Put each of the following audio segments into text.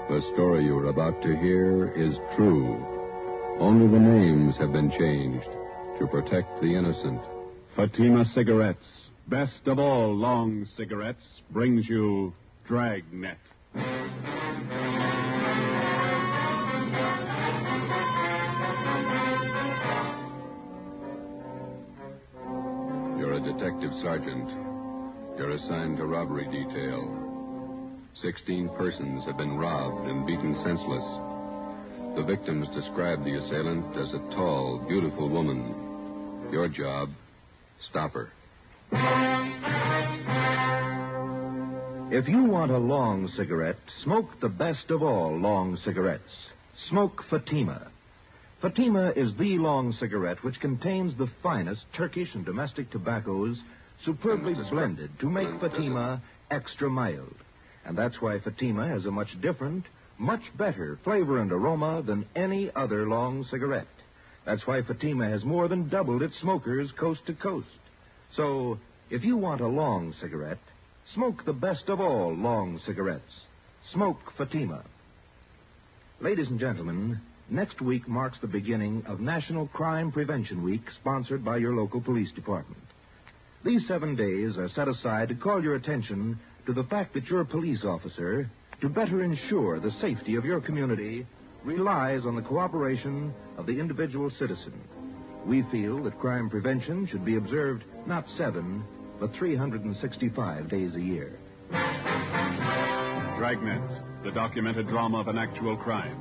The story you are about to hear is true. Only the names have been changed to protect the innocent. Fatima Cigarettes, best of all long cigarettes, brings you Dragnet. You're a detective sergeant. You're assigned to robbery detail. 16 persons have been robbed and beaten senseless. The victims describe the assailant as a tall, beautiful woman. Your job, stop her. If you want a long cigarette, smoke the best of all long cigarettes. Smoke Fatima. Fatima is the long cigarette which contains the finest Turkish and domestic tobaccos superbly blended to make Fatima extra mild. And that's why Fatima has a much different, much better flavor and aroma than any other long cigarette. That's why Fatima has more than doubled its smokers coast to coast. So, if you want a long cigarette, smoke the best of all long cigarettes. Smoke Fatima. Ladies and gentlemen, next week marks the beginning of National Crime Prevention Week, sponsored by your local police department. These 7 days are set aside to call your attention to the fact that your police officer, to better ensure the safety of your community, relies on the cooperation of the individual citizen. We feel that crime prevention should be observed not 7, but 365 days a year. Dragnet, the documented drama of an actual crime.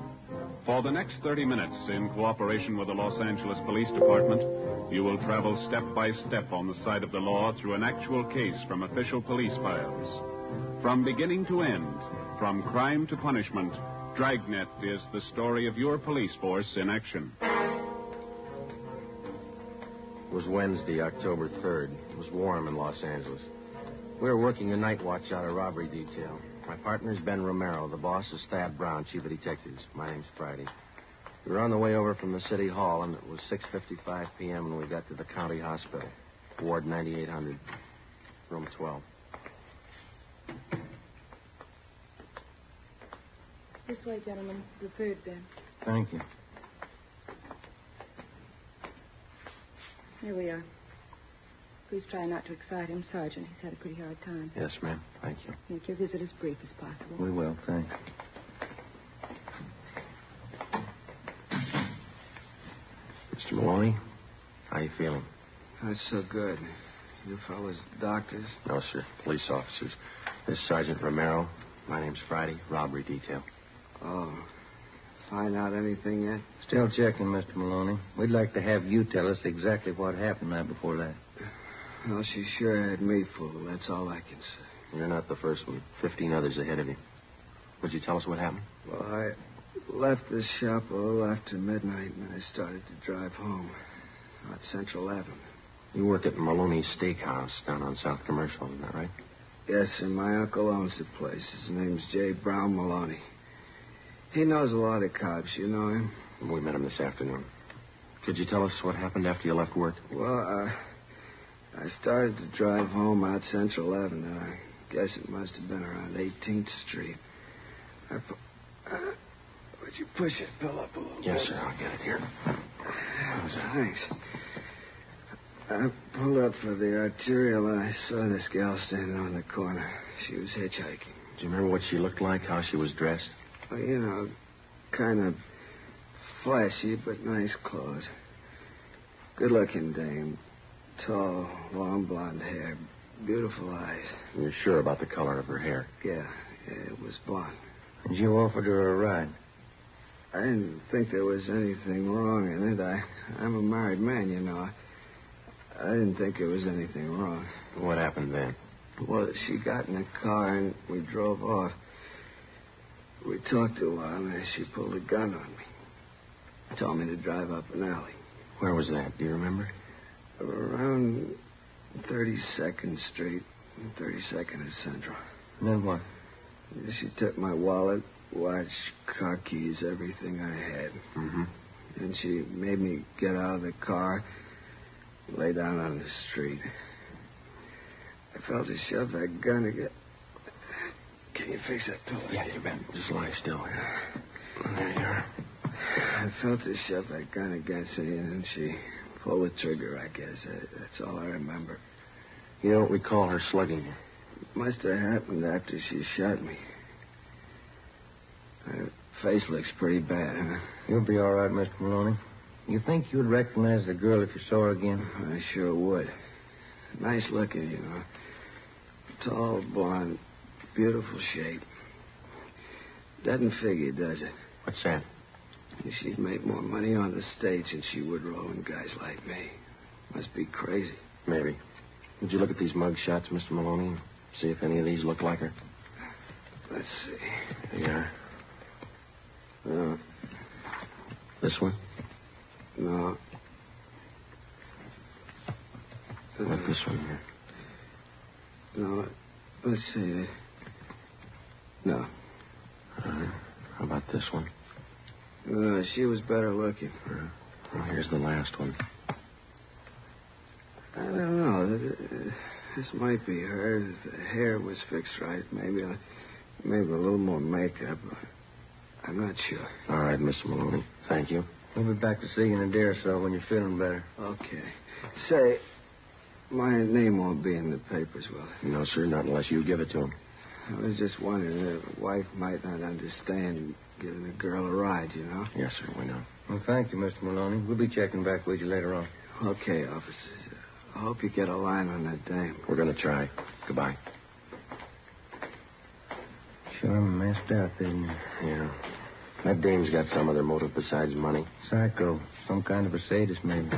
For the next 30 minutes, in cooperation with the Los Angeles Police Department, you will travel step by step on the side of the law through an actual case from official police files. From beginning to end, from crime to punishment, Dragnet is the story of your police force in action. It was Wednesday, October 3rd. It was warm in Los Angeles. We were working a night watch out of robbery detail. My partner's Ben Romero. The boss is Thad Brown, chief of detectives. My name's Friday. We were on the way over from the city hall, and it was 6:55 p.m. when we got to the county hospital, Ward 9800, room 12. This way, gentlemen. The third bed. Thank you. Here we are. Please try not to excite him, Sergeant. He's had a pretty hard time. Yes, ma'am. Thank you. Make your visit as brief as possible. We will, thanks. Mr. Maloney, how you feeling? Not so good. You fellas doctors? No, sir. Police officers. This is Sergeant Romero. My name's Friday. Robbery detail. Oh. Find out anything yet? Still checking, Mr. Maloney. We'd like to have you tell us exactly what happened night before that. Well, she sure had me fooled. That's all I can say. You're not the first one. 15 others ahead of you. Would you tell us what happened? Well, I left the shop a little after midnight, and I started to drive home out Central Avenue. You work at Maloney's Steakhouse down on South Commercial, isn't that right? Yes, and my uncle owns the place. His name's J. Brown Maloney. He knows a lot of cops. You know him? We met him this afternoon. Could you tell us what happened after you left work? Well, I started to drive home out Central Avenue. I guess it must have been around 18th Street. Would you push it, Bill, up a little Yes, bit? sir. I'll get it here. Thanks. I pulled up for the arterial, and I saw this gal standing on the corner. She was hitchhiking. Do you remember what she looked like, how she was dressed? Well, you know, kind of flashy, but nice clothes. Good-looking dame. Tall, long blonde hair. Beautiful eyes. You're sure about the color of her hair? Yeah, it was blonde. And you offered her a ride? I didn't think there was anything wrong in it. I'm a married man, you know. I didn't think there was anything wrong. What happened then? Well, she got in the car and we drove off. We talked a while and then she pulled a gun on me. Told me to drive up an alley. Where was that? Do you remember? Around 32nd Street, 32nd and Central. And then what? She took my wallet, watch, car keys, everything I had. Mm-hmm. And she made me get out of the car, lay down on the street. I felt her shove that gun Can you fix that pillow? Yeah, you bet. Just lie still. There you are. I felt her shove that gun against her, and she pulled the trigger, I guess. That's all I remember. You don't recall her slugging you? It must have happened after she shot me. Her face looks pretty bad, huh? You'll be all right, Mr. Maloney. You think you'd recognize the girl if you saw her again? I sure would. Nice looking, you know. Tall, blonde, beautiful shape. Doesn't figure, does it? What's that? She'd make more money on the stage than she would rolling guys like me. Must be crazy. Maybe. Did you look at these mug shots, Mr. Maloney? See if any of these look like her? Let's see. There you are. This one? No. What this one here? No. Let's see. No. How about this one? She was better looking. Well, here's the last one. I don't know. This might be her. The hair was fixed right. Maybe a little more makeup. I'm not sure. All right, Mr. Maloney. Thank you. We'll be back to see you in a day or so when you're feeling better. Okay. Say, my name won't be in the papers, will it? No, sir, not unless you give it to him. I was just wondering if a wife might not understand giving a girl a ride, you know? Yes, sir, we know. Well, thank you, Mr. Maloney. We'll be checking back with you later on. Okay, officers. I hope you get a line on that dame. We're going to try. Goodbye. Sure messed up, isn't it? Yeah. That dame's got some other motive besides money. Psycho. Some kind of a sadist, maybe.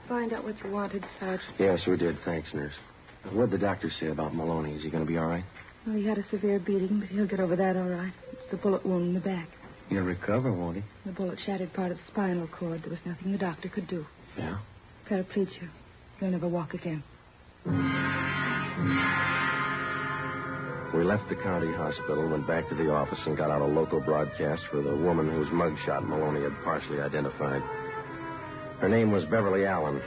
Find out what you wanted, Sarge. Yes, we did. Thanks, nurse. What'd the doctor say about Maloney? Is he going to be all right? Well, he had a severe beating, but he'll get over that all right. It's the bullet wound in the back. He'll recover, won't he? The bullet shattered part of the spinal cord. There was nothing the doctor could do. Yeah? Paraplegia. He'll never walk again. We left the county hospital, went back to the office, and got out a local broadcast for the woman whose mugshot Maloney had partially identified. Her name was Beverly Allen.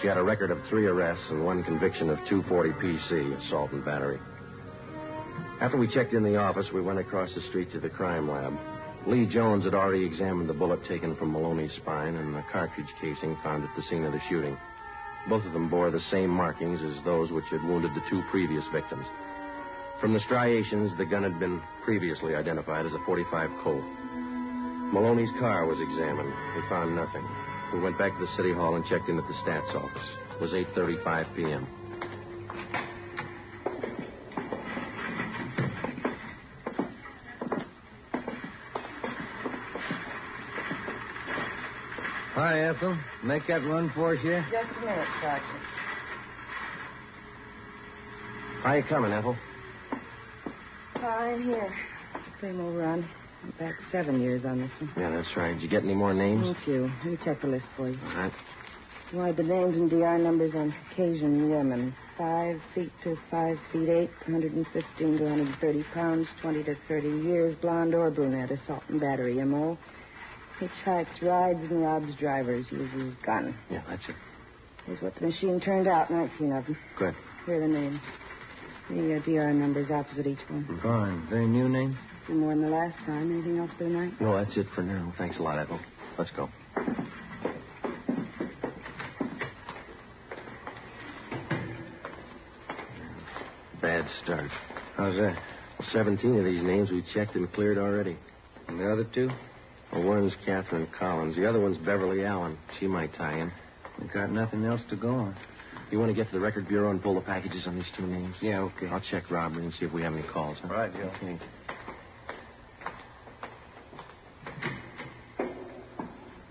She had a record of 3 arrests and 1 conviction of 240 PC, assault and battery. After we checked in the office, we went across the street to the crime lab. Lee Jones had already examined the bullet taken from Maloney's spine and the cartridge casing found at the scene of the shooting. Both of them bore the same markings as those which had wounded the 2 previous victims. From the striations, the gun had been previously identified as a .45 Colt. Maloney's car was examined. We found nothing. We went back to the city hall and checked in at the stats office. It was 8:35 p.m. Hi, Ethel. Make that run for us yet? Just a minute, Sergeant. How you coming, Ethel? Fine here. Same old run. I'm back 7 years on this one. Yeah, that's right. Did you get any more names? A few. Let me check the list for you. All right. Wanted the names and DR numbers on Caucasian women. 5 feet to 5 feet 8, 115 to 130 pounds, 20 to 30 years, blonde or brunette, assault and battery, M.O. Hitchhikes, rides, and robs drivers, uses gun. Yeah, that's it. Here's what the machine turned out, 19 of them. Good. Here are the names. The DR numbers opposite each one. Fine. Very new name? A few more than the last time. Anything else for the night? No, that's it for now. Thanks a lot, Ethel. Let's go. Bad start. How's that? 17 of these names we checked and cleared already. And the other 2? Well, one's Catherine Collins. The other one's Beverly Allen. She might tie in. We got nothing else to go on. You want to get to the record bureau and pull the packages on these 2 names? Yeah, okay. I'll check robbery and see if we have any calls. Huh? Right, Joe. Okay.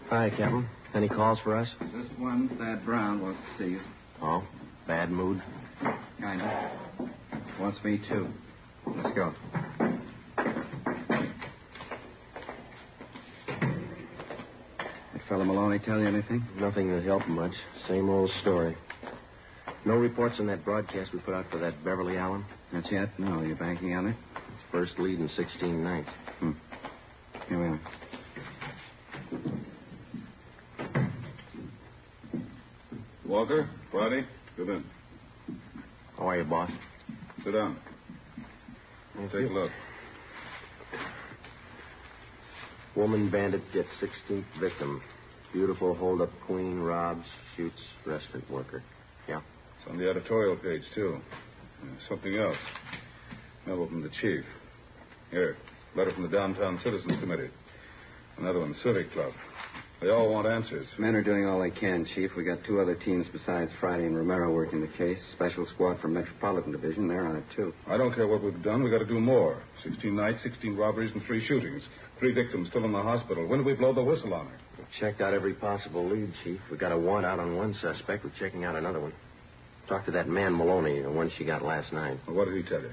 Hi, Captain. Any calls for us? This one, Thad Brown, wants to see you. Oh, bad mood? Kinda. Wants me, too. Let's go. That fellow Maloney tell you anything? Nothing that helped much. Same old story. No reports on that broadcast we put out for that Beverly Allen? Not yet? No, you're banking on it? First lead in 16 nights. Here we are. Walker, Friday, come in. How are you, boss? Sit down. Take a look. Woman bandit gets 16th victim. Beautiful hold-up queen robs, shoots restaurant worker. Yeah? It's on the editorial page, too. Something else. Memo from the chief. Here, letter from the Downtown Citizens Committee. Another one, Civic Club. They all want answers. Men are doing all they can, Chief. We got 2 other teams besides Friday and Romero working the case. Special squad from Metropolitan Division. They're on it, too. I don't care what we've done. We got to do more. 16 nights, 16 robberies, and 3 shootings. 3 victims still in the hospital. When did we blow the whistle on her? We checked out every possible lead, Chief. We got a warrant out on one suspect. We're checking out another one. Talked to that man Maloney, the one she got last night. Well, what did he tell you?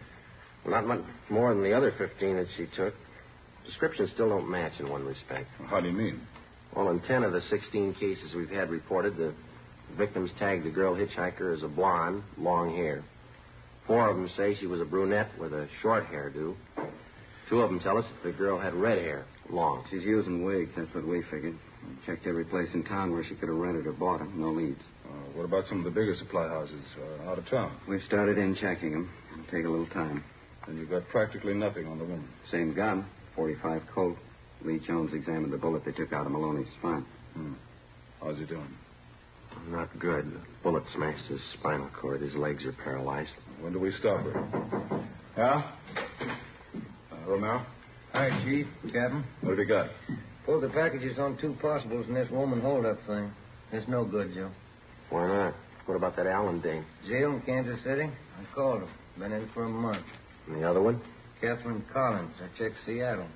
Well, not much more than the other 15 that she took. Descriptions still don't match in one respect. Well, how do you mean? Well, in 10 of the 16 cases we've had reported, the victims tagged the girl hitchhiker as a blonde, long hair. 4 of them say she was a brunette with a short hairdo. 2 of them tell us that the girl had red hair, long. She's using wigs. That's what we figured. We checked every place in town where she could have rented or bought them. No leads. What about some of the bigger supply houses out of town? We've started in checking them. It'll take a little time. And you've got practically nothing on the woman. Same gun, .45 Colt. Lee Jones examined the bullet they took out of Maloney's spine. How's he doing? Not good. The bullet smashed his spinal cord. His legs are paralyzed. When do we stop her? Yeah? Romero? Hi, Chief. Captain. What have you got? Pulled the packages on 2 possibles in this woman hold-up thing. It's no good, Joe. Why not? What about that Allen dame? Jail in Kansas City? I called her. Been in for a month. And the other one? Catherine Collins. I checked Seattle.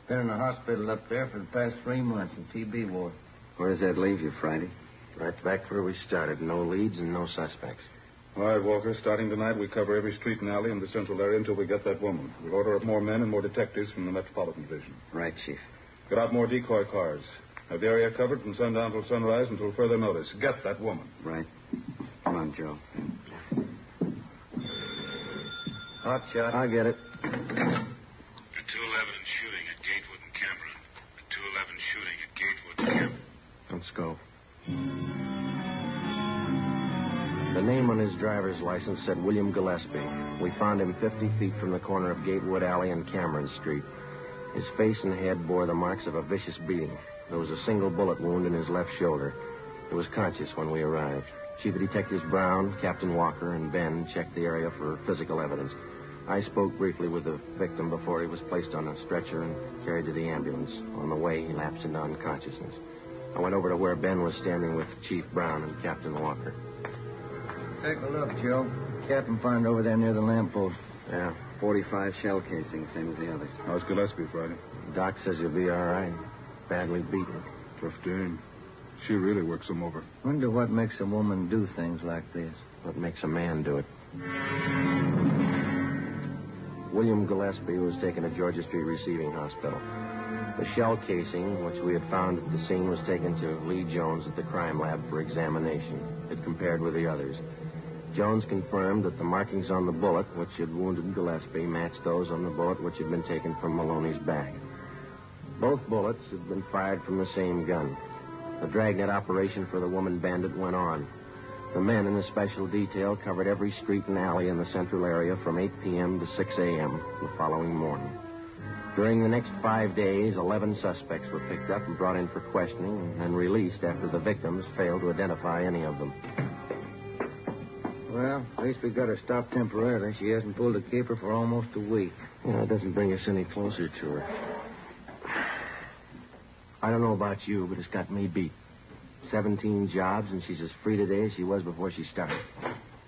Been in the hospital up there for the past 3 months in TB ward. Where does that leave you, Friday? Right back where we started. No leads and no suspects. All right, Walker. Starting tonight, we cover every street and alley in the central area until we get that woman. We'll order up more men and more detectives from the Metropolitan Division. Right, Chief. Get out more decoy cars. Have the area covered from sundown till sunrise until further notice. Get that woman. Right. Come on, Joe. Hot shot. I get it. The 211 shooting at Gatewood and Cameron. The 211 shooting at Gatewood and Cameron. Let's go. The name on his driver's license said William Gillespie. We found him 50 feet from the corner of Gatewood Alley and Cameron Street. His face and head bore the marks of a vicious beating. There was a single bullet wound in his left shoulder. He was conscious when we arrived. Chief of Detectives Brown, Captain Walker, and Ben checked the area for physical evidence. I spoke briefly with the victim before he was placed on a stretcher and carried to the ambulance. On the way, he lapsed into unconsciousness. I went over to where Ben was standing with Chief Brown and Captain Walker. Take a look, Joe. Captain found over there near the lamppost. Yeah, 45 shell casing, same as the others. How's Gillespie, Friday? Doc says he'll be all right. Badly beaten. Tough dame. She really works him over. Wonder what makes a woman do things like this. What makes a man do it? William Gillespie was taken to Georgia Street Receiving Hospital. The shell casing, which we had found at the scene, was taken to Lee Jones at the crime lab for examination. It compared with the others. Jones confirmed that the markings on the bullet, which had wounded Gillespie, matched those on the bullet which had been taken from Maloney's bag. Both bullets had been fired from the same gun. The Dragnet operation for the woman bandit went on. The men in the special detail covered every street and alley in the central area from 8 p.m. to 6 a.m. the following morning. During the next 5 days, 11 suspects were picked up and brought in for questioning and released after the victims failed to identify any of them. Well, at least we got her stopped temporarily. She hasn't pulled a caper for almost a week. Yeah, it doesn't bring us any closer to her. I don't know about you, but it's got me beat. 17 jobs, and she's as free today as she was before she started.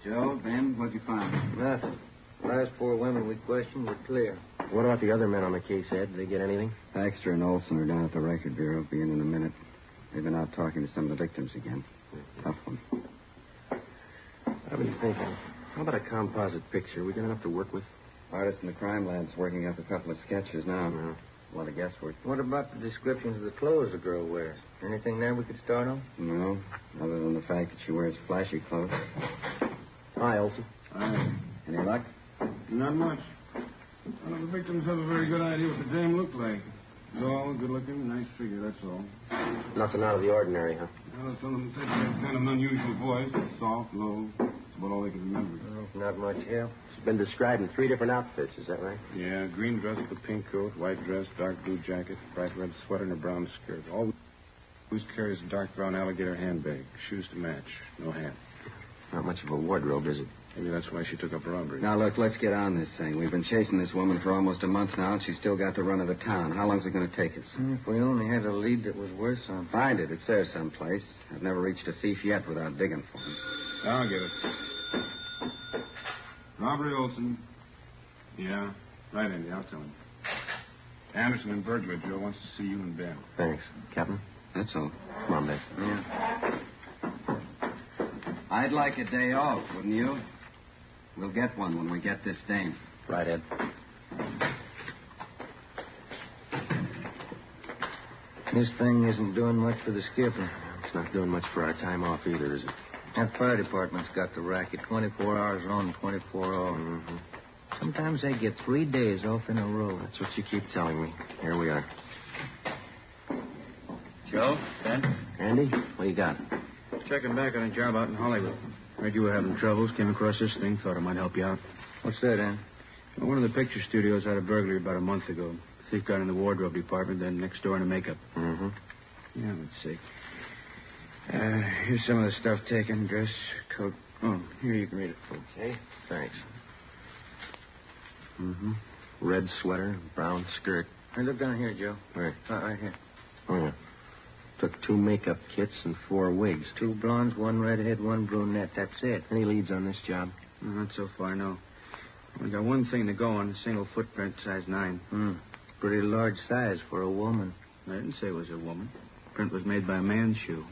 Joe, Ben, what'd you find? Nothing. Last 4 women we questioned were clear. What about the other men on the case, Ed? Did they get anything? Baxter and Olson are down at the Record Bureau. Be in a minute. They've been out talking to some of the victims again. Tough one. I've been thinking, how about a composite picture? We got enough to work with? Artist in the crime lab's working up a couple of sketches now. No. A lot of guesswork. What about the descriptions of the clothes the girl wears? Anything there we could start on? No, other than the fact that she wears flashy clothes. Hi, Olson. Any luck? Not much. None of the victims have a very good idea what the dame looked like. Tall, good-looking, nice figure, that's all. Nothing out of the ordinary, huh? Well, some of them take that kind of an unusual voice. Soft, low, about all they could remember. Not much help. She's been described in 3 different outfits, is that right? Yeah, green dress with a pink coat, white dress, dark blue jacket, bright red sweater, and a brown skirt. Always carries a dark brown alligator handbag, shoes to match, no hat. Not much of a wardrobe, is it? Maybe that's why she took up robbery. Now, look, let's get on this thing. We've been chasing this woman for almost a month now, and she's still got the run of the town. How long's it going to take us? If we only had a lead that was worth something. Find it. It's there someplace. I've never reached a thief yet without digging for him. I'll get it. Robert Olson. Yeah. Right, Andy. I'll tell him. Anderson and Burglar Joe wants to see you and Ben. Thanks. Captain? That's all. Come on, Ben. Yeah. I'd like a day off, wouldn't you? We'll get one when we get this dame. Right, Ed. This thing isn't doing much for the skipper. It's not doing much for our time off either, is it? That fire department's got the racket 24 hours on, 24 off. Mm-hmm. Sometimes they get 3 days off in a row. That's what you keep telling me. Here we are. Joe? Ben? Andy, what do you got? Checking back on a job out in Hollywood. Heard you were having troubles. Came across this thing. Thought it might help you out. What's that, Ann? One of the picture studios had a burglary about a month ago. Thief got in the wardrobe department, then next door in the makeup. Mm-hmm. Yeah, let's see. Here's some of the stuff taken. Dress, coat. Oh, here, you can read it. Okay, thanks. Mm-hmm. Red sweater, brown skirt. Hey, look down here, Joe. Where? Right here. Oh, yeah. Took 2 makeup kits and 4 wigs. 2 blondes, 1 redhead, 1 brunette. That's it. Any leads on this job? Not so far, no. We got one thing to go on. A single footprint, size 9. Pretty large size for a woman. I didn't say it was a woman. Print was made by a man's shoe.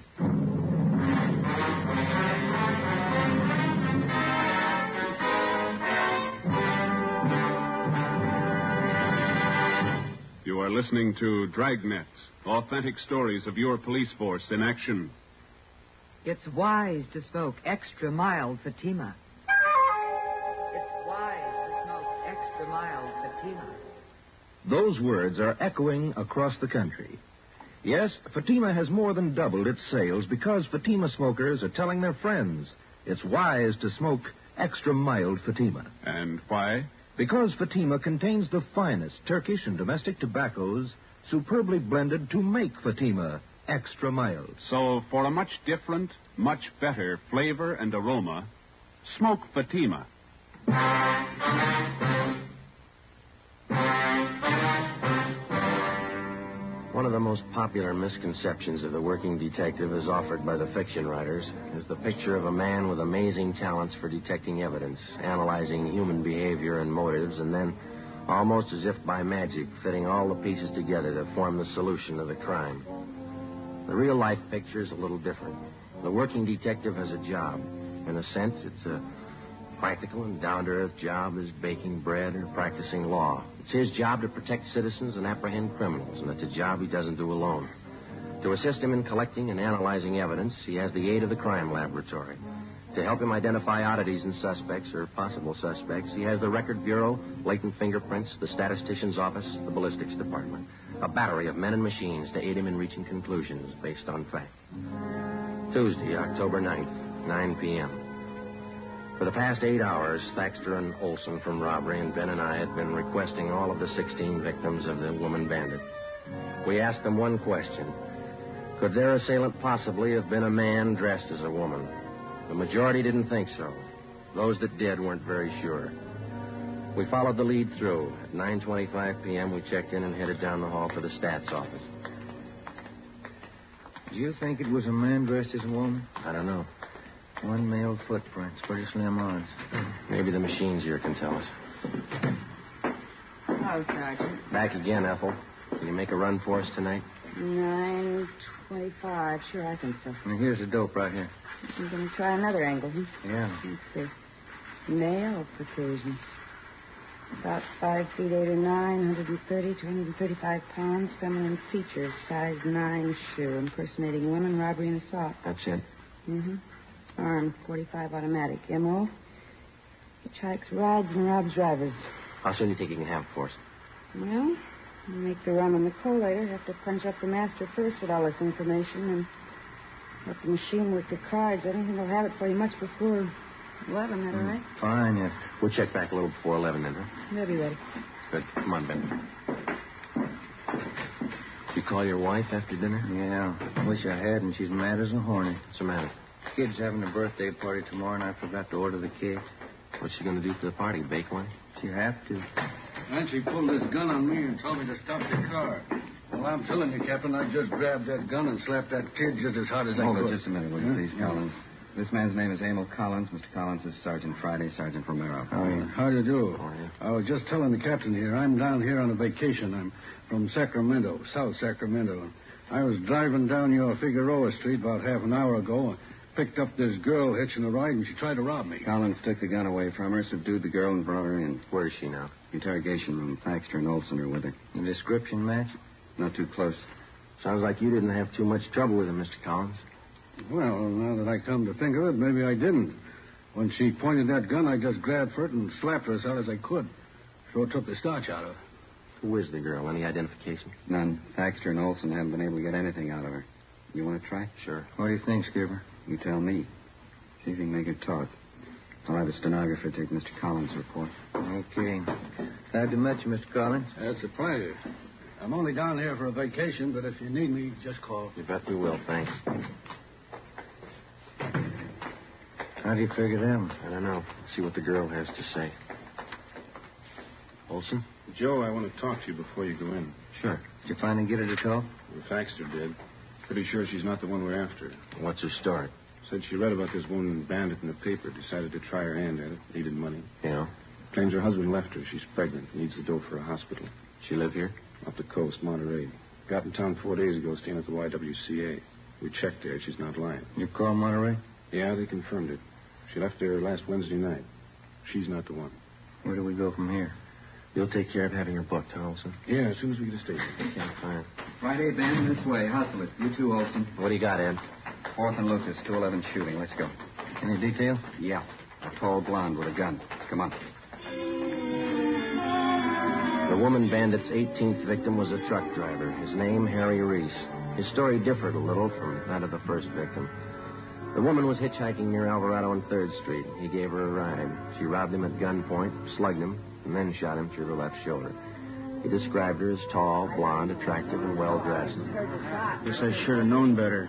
You are listening to Dragnet, authentic stories of your police force in action. It's wise to smoke extra mild Fatima. It's wise to smoke extra mild Fatima. Those words are echoing across the country. Yes, Fatima has more than doubled its sales because Fatima smokers are telling their friends it's wise to smoke extra mild Fatima. And why? Because Fatima contains the finest Turkish and domestic tobaccos superbly blended to make Fatima extra mild. So, for a much different, much better flavor and aroma, smoke Fatima. One of the most popular misconceptions of the working detective as offered by the fiction writers is the picture of a man with amazing talents for detecting evidence, analyzing human behavior and motives, and then, almost as if by magic, fitting all the pieces together to form the solution of the crime. The real-life picture is a little different. The working detective has a job. In a sense, it's a practical and down-to-earth job as baking bread or practicing law. It's his job to protect citizens and apprehend criminals, and it's a job he doesn't do alone. To assist him in collecting and analyzing evidence, he has the aid of the crime laboratory. To help him identify oddities in suspects or possible suspects, he has the Record Bureau, latent fingerprints, the statistician's office, the ballistics department. A battery of men and machines to aid him in reaching conclusions based on fact. Tuesday, October 9th, 9 p.m. For the past 8 hours, Thaxter and Olson from robbery and Ben and I had been requesting all of the 16 victims of the woman bandit. We asked them one question. Could their assailant possibly have been a man dressed as a woman? The majority didn't think so. Those that did weren't very sure. We followed the lead through. At 9:25 p.m., we checked in and headed down the hall to the stats office. Do you think it was a man dressed as a woman? I don't know. 1 male footprint, pretty slim odds. Maybe the machines here can tell us. Hello, Sergeant. Back again, Ethel. Can you make a run for us tonight? 9:25. Sure, I think so. Now, here's the dope right here. I'm going to try another angle. Yeah. Let's see. Male Caucasian. About 5 feet 8 or 9, 130, 235 pounds. Feminine features, size 9 shoe. Impersonating women, robbery and assault. That's it. Mm-hmm. Arm, 45 automatic. M.O. Hitchhikes rides and robs drivers. How soon do you think you can have it for us? Well, we'll make the run on the collator. Have to punch up the master first with all this information and let the machine work the cards. I don't think I'll have it for you much before 11, that all right? Fine, yes. We'll check back a little before 11 then, huh? They'll be ready. Good. Come on, Ben. You call your wife after dinner? Yeah. Wish I had, and she's mad as a hornet. What's the matter? Kid's having a birthday party tomorrow, and I forgot to order the cake. What's she going to do for the party? Bake one? She have to. And she pulled this gun on me and told me to stop the car. Well, I'm telling you, Captain, I just grabbed that gun and slapped that kid just as hard as I Hold could. it just a minute, will you, please, Collins? This man's name is Emil Collins. Mr. Collins is Sergeant Friday, Sergeant Romero. How do you do? Oh, yeah. I was just telling the captain here, I'm down here on a vacation. I'm from Sacramento, South Sacramento. I was driving down your Figueroa Street about half an hour ago and picked up this girl hitching a ride, and she tried to rob me. Collins took the gun away from her, subdued the girl, and brought her in. Where is she now? Interrogation room. Thaxter and Olson are with her. The description match? Not too close. Sounds like you didn't have too much trouble with him, Mr. Collins. Well, now that I come to think of it, maybe I didn't. When she pointed that gun, I just grabbed for it and slapped her as hard as I could. Sure took the starch out of her. Who is the girl? Any identification? None. Thaxter and Olson haven't been able to get anything out of her. You want to try? Sure. What do you think, Skipper? You tell me. See if you can make her talk. I'll have a stenographer take Mr. Collins' report. Okay. Glad to meet you, Mr. Collins. That's a pleasure. I'm only down here for a vacation, but if you need me, just call. You bet we will, thanks. How do you figure them? I don't know. See what the girl has to say. Olson? Joe, I want to talk to you before you go in. Sure. Did you finally get her to talk? The Thaxter did. Pretty sure she's not the one we're after. What's her story? Said she read about this woman bandit in the paper, decided to try her hand at it, needed money. Yeah? Claims her husband left her. She's pregnant, needs the dough for a hospital. She live here? Up the coast, Monterey. Got in town 4 days ago, staying at the YWCA. We checked there. She's not lying. You call Monterey? Yeah, they confirmed it. She left there last Wednesday night. She's not the one. Where do we go from here? You'll take care of having her booked, huh, Olson? Yeah, as soon as we get a station. Okay, fine. Friday, Ben, this way. Hustle it. You too, Olson. What do you got, Ed? 4th and Lucas, 211 shooting. Let's go. Any detail? Yeah. A tall blonde with a gun. Come on. The woman bandit's 18th victim was a truck driver. His name, Harry Reese. His story differed a little from that of the first victim. The woman was hitchhiking near Alvarado and 3rd Street. He gave her a ride. She robbed him at gunpoint, slugged him, and then shot him through the left shoulder. He described her as tall, blonde, attractive, and well-dressed. Guess I should have known better.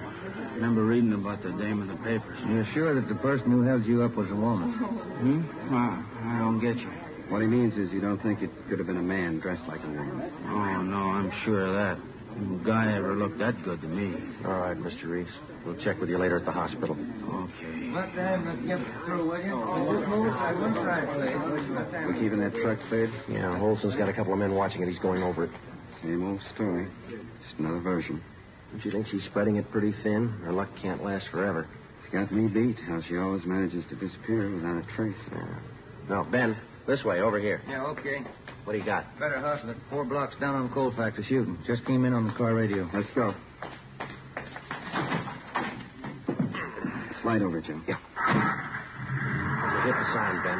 Remember reading about the dame in the papers. You're sure that the person who held you up was a woman? I don't get you. What he means is you don't think it could have been a man dressed like a woman. Oh, no, I'm sure of that. No guy ever looked that good to me. All right, Mr. Reese. We'll check with you later at the hospital. Okay. Let them get through, will you? Just move. I wouldn't try, please. We keeping that truck cleared? Yeah, Olson's got a couple of men watching it. He's going over it. Same old story. Just another version. Don't you think she's spreading it pretty thin? Her luck can't last forever. It's got me beat, how she always manages to disappear without a trace. Yeah. No, Ben, this way, over here. Yeah, okay. What do you got? Better hustle it. 4 blocks down on Colfax, shooting. Just came in on the car radio. Let's go. Slide over, Jim. Yeah. Hit the sign, Ben.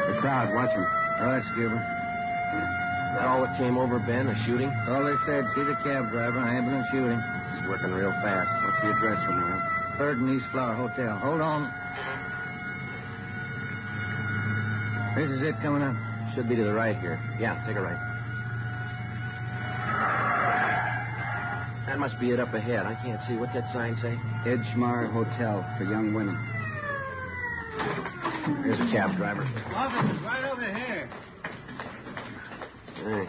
The crowd, watch him. All right, Skipper. Is that all that came over, Ben, a shooting? All they said, see the cab driver, ambulance shooting. He's working real fast. What's the address from now? 3rd and East Flower Hotel. Hold on. This is it coming up. Should be to the right here. Yeah, take a right. That must be it up ahead. I can't see. What's that sign say? Edgemar Hotel for young women. Here's a cab driver. Officer's right over here. Hey,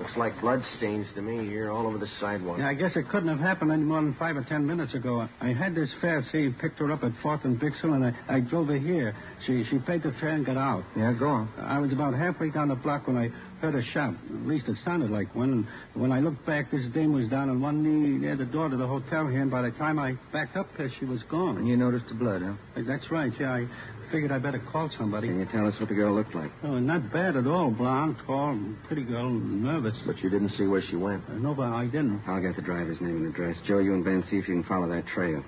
looks like blood stains to me here all over the sidewalk. Yeah, I guess it couldn't have happened any more than 5 or 10 minutes ago. I had this fare, see, picked her up at 4th and Bixel, and I drove her here. She paid the fare and got out. Yeah, go on. I was about halfway down the block when I heard a shot. At least it sounded like one. When I looked back, this dame was down on one knee near the door to the hotel here, and by the time I backed up there, she was gone. And you noticed the blood, huh? That's right, yeah. I figured I better call somebody. Can you tell us what the girl looked like? Oh, not bad at all. Blonde, tall, pretty girl, nervous. But you didn't see where she went. No, but I didn't. I'll get the driver's name and address. Joe, you and Ben, see if you can follow that trail.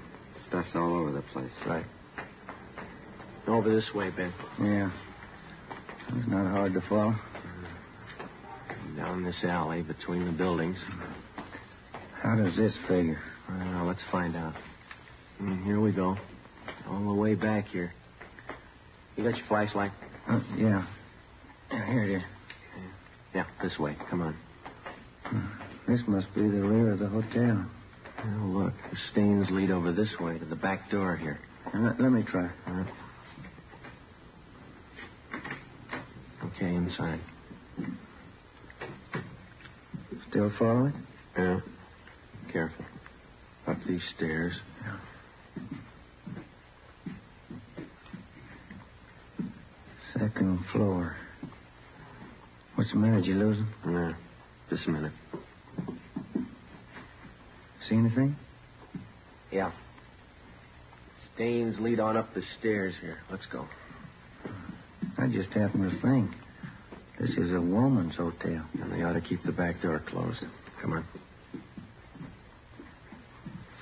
Stuff's all over the place. Right. Over this way, Ben. Yeah. It's not hard to follow. Down this alley between the buildings. How does this figure? Well, let's find out. Here we go. All the way back here. You got your flashlight? Yeah. Here it is. Yeah, this way. Come on. This must be the rear of the hotel. Oh, look. The stains lead over this way to the back door here. Let me try. Okay, inside. Still following? Yeah. Careful. Up these stairs. Second floor. What's the matter? Did you lose him? No. Just a minute. See anything? Yeah. Stains lead on up the stairs here. Let's go. I just happened to think. This is a woman's hotel. And they ought to keep the back door closed. Come on.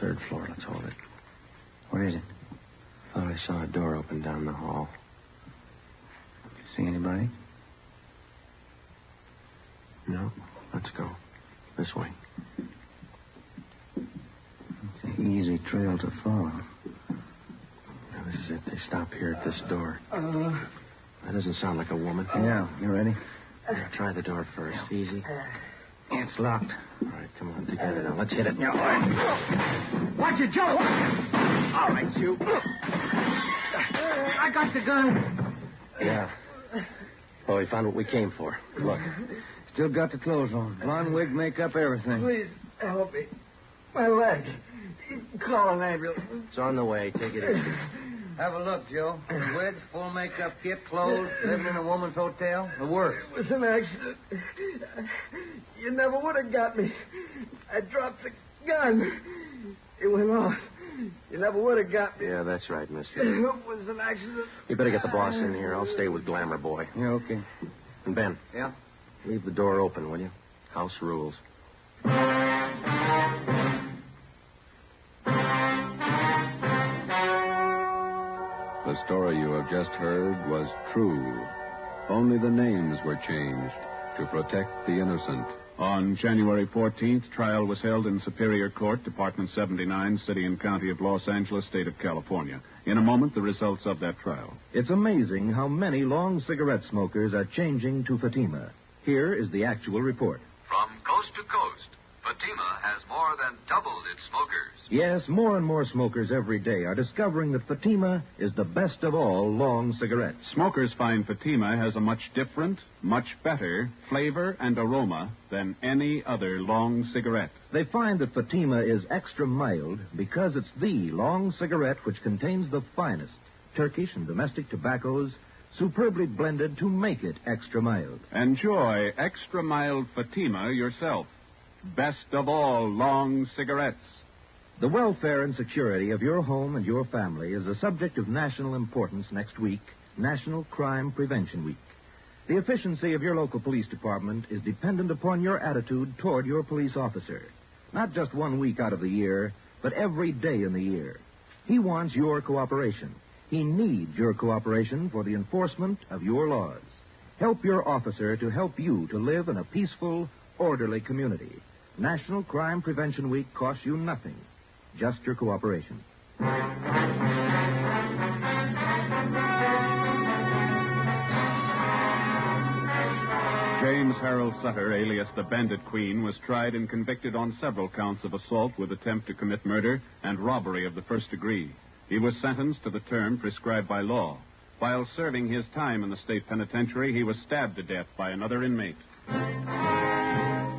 Third floor. Let's hold it. What is it? Thought I saw a door open down the hall. See anybody? No. Let's go. This way. It's an easy trail to follow. Now, this is it. They stop here at this door. That doesn't sound like a woman. Yeah. You ready? Now, try the door first. Easy. It's locked. All right, come on. Together now. Let's hit it. Watch it, Joe! All right, you. I got the gun. Yeah. Well, we found what we came for. Look. Still got the clothes on. Blonde wig, makeup, everything. Please help me. My leg. Call an ambulance. It's on the way. Take it easy. Have a look, Joe. Wigs, full makeup kit, clothes, living in a woman's hotel. The works. It was an accident. You never would have got me. I dropped the gun. It went off. You never would have got me. Yeah, that's right, mister. It was an accident. You better get the boss in here. I'll stay with Glamour Boy. Yeah, okay. And Ben. Yeah? Leave the door open, will you? House rules. The story you have just heard was true. Only the names were changed to protect the innocent. On January 14th, trial was held in Superior Court, Department 79, City and County of Los Angeles, State of California. In a moment, the results of that trial. It's amazing how many long cigarette smokers are changing to Fatima. Here is the actual report. From coast to coast, Fatima has more than doubled its smokers. Yes, more and more smokers every day are discovering that Fatima is the best of all long cigarettes. Smokers find Fatima has a much different, much better flavor and aroma than any other long cigarette. They find that Fatima is extra mild because it's the long cigarette which contains the finest Turkish and domestic tobaccos superbly blended to make it extra mild. Enjoy extra mild Fatima yourself. Best of all long cigarettes. The welfare and security of your home and your family is a subject of national importance next week, National Crime Prevention Week. The efficiency of your local police department is dependent upon your attitude toward your police officer. Not just 1 week out of the year, but every day in the year. He wants your cooperation. He needs your cooperation for the enforcement of your laws. Help your officer to help you to live in a peaceful, orderly community. National Crime Prevention Week costs you nothing, just your cooperation. James Harold Sutter, alias the Bandit Queen, was tried and convicted on several counts of assault with attempt to commit murder and robbery of the first degree. He was sentenced to the term prescribed by law. While serving his time in the state penitentiary, he was stabbed to death by another inmate.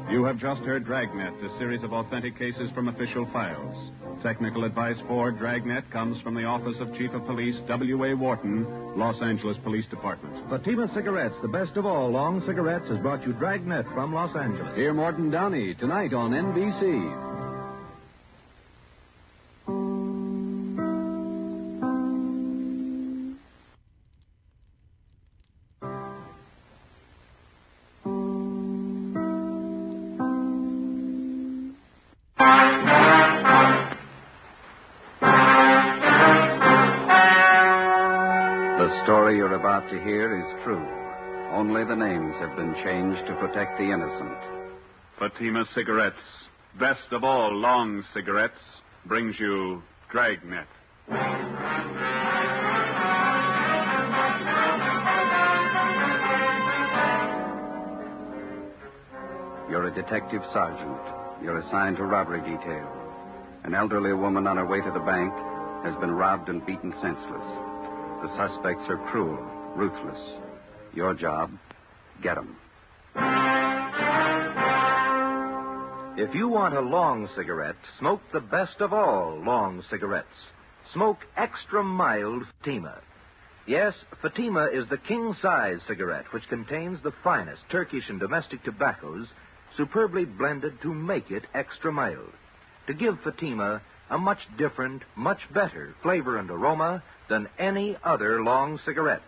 You have just heard Dragnet, a series of authentic cases from official files. Technical advice for Dragnet comes from the Office of Chief of Police W.A. Wharton, Los Angeles Police Department. Fatima Cigarettes, the best of all long cigarettes, has brought you Dragnet from Los Angeles. Hear Morton Downey tonight on NBC. The story you're about to hear is true. Only the names have been changed to protect the innocent. Fatima Cigarettes, best of all long cigarettes, brings you Dragnet. You're a detective sergeant. You're assigned to robbery detail. An elderly woman on her way to the bank has been robbed and beaten senseless. The suspects are cruel, ruthless. Your job, get them. If you want a long cigarette, smoke the best of all long cigarettes. Smoke extra mild Fatima. Yes, Fatima is the king-size cigarette which contains the finest Turkish and domestic tobaccos superbly blended to make it extra mild, to give Fatima a much different, much better flavor and aroma than any other long cigarette.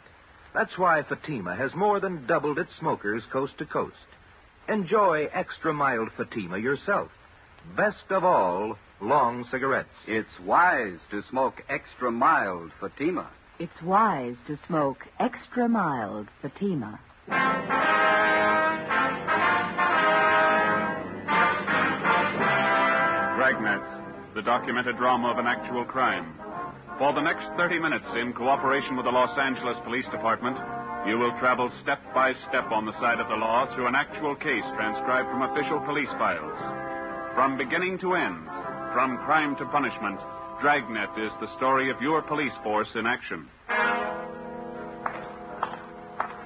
That's why Fatima has more than doubled its smokers coast to coast. Enjoy extra mild Fatima yourself. Best of all long cigarettes. It's wise to smoke extra mild Fatima. It's wise to smoke extra mild Fatima. Dragnet, the documented drama of an actual crime. For the next 30 minutes, in cooperation with the Los Angeles Police Department, you will travel step by step on the side of the law through an actual case transcribed from official police files. From beginning to end, from crime to punishment, Dragnet is the story of your police force in action.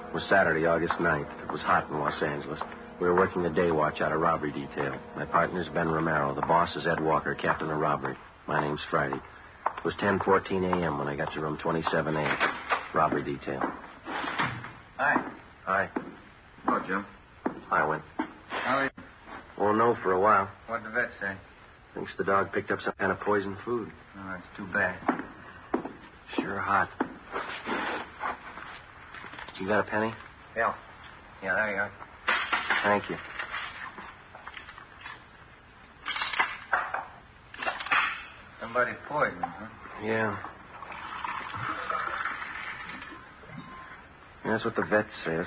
It was Saturday, August 9th. It was hot in Los Angeles. We were working a day watch out of robbery detail. My partner's Ben Romero. The boss is Ed Walker, captain of robbery. My name's Friday. It was 10:14 a.m. when I got to room 27A, robbery detail. Hi. Hi. Hello, Jim. Hi, Win. How are you? Won't know for a while. What'd the vet say? Thinks the dog picked up some kind of poisoned food. Oh, that's too bad. Sure hot. You got a penny? Yeah. Yeah, there you are. Thank you. Somebody poisoned, huh? Yeah. That's what the vet says.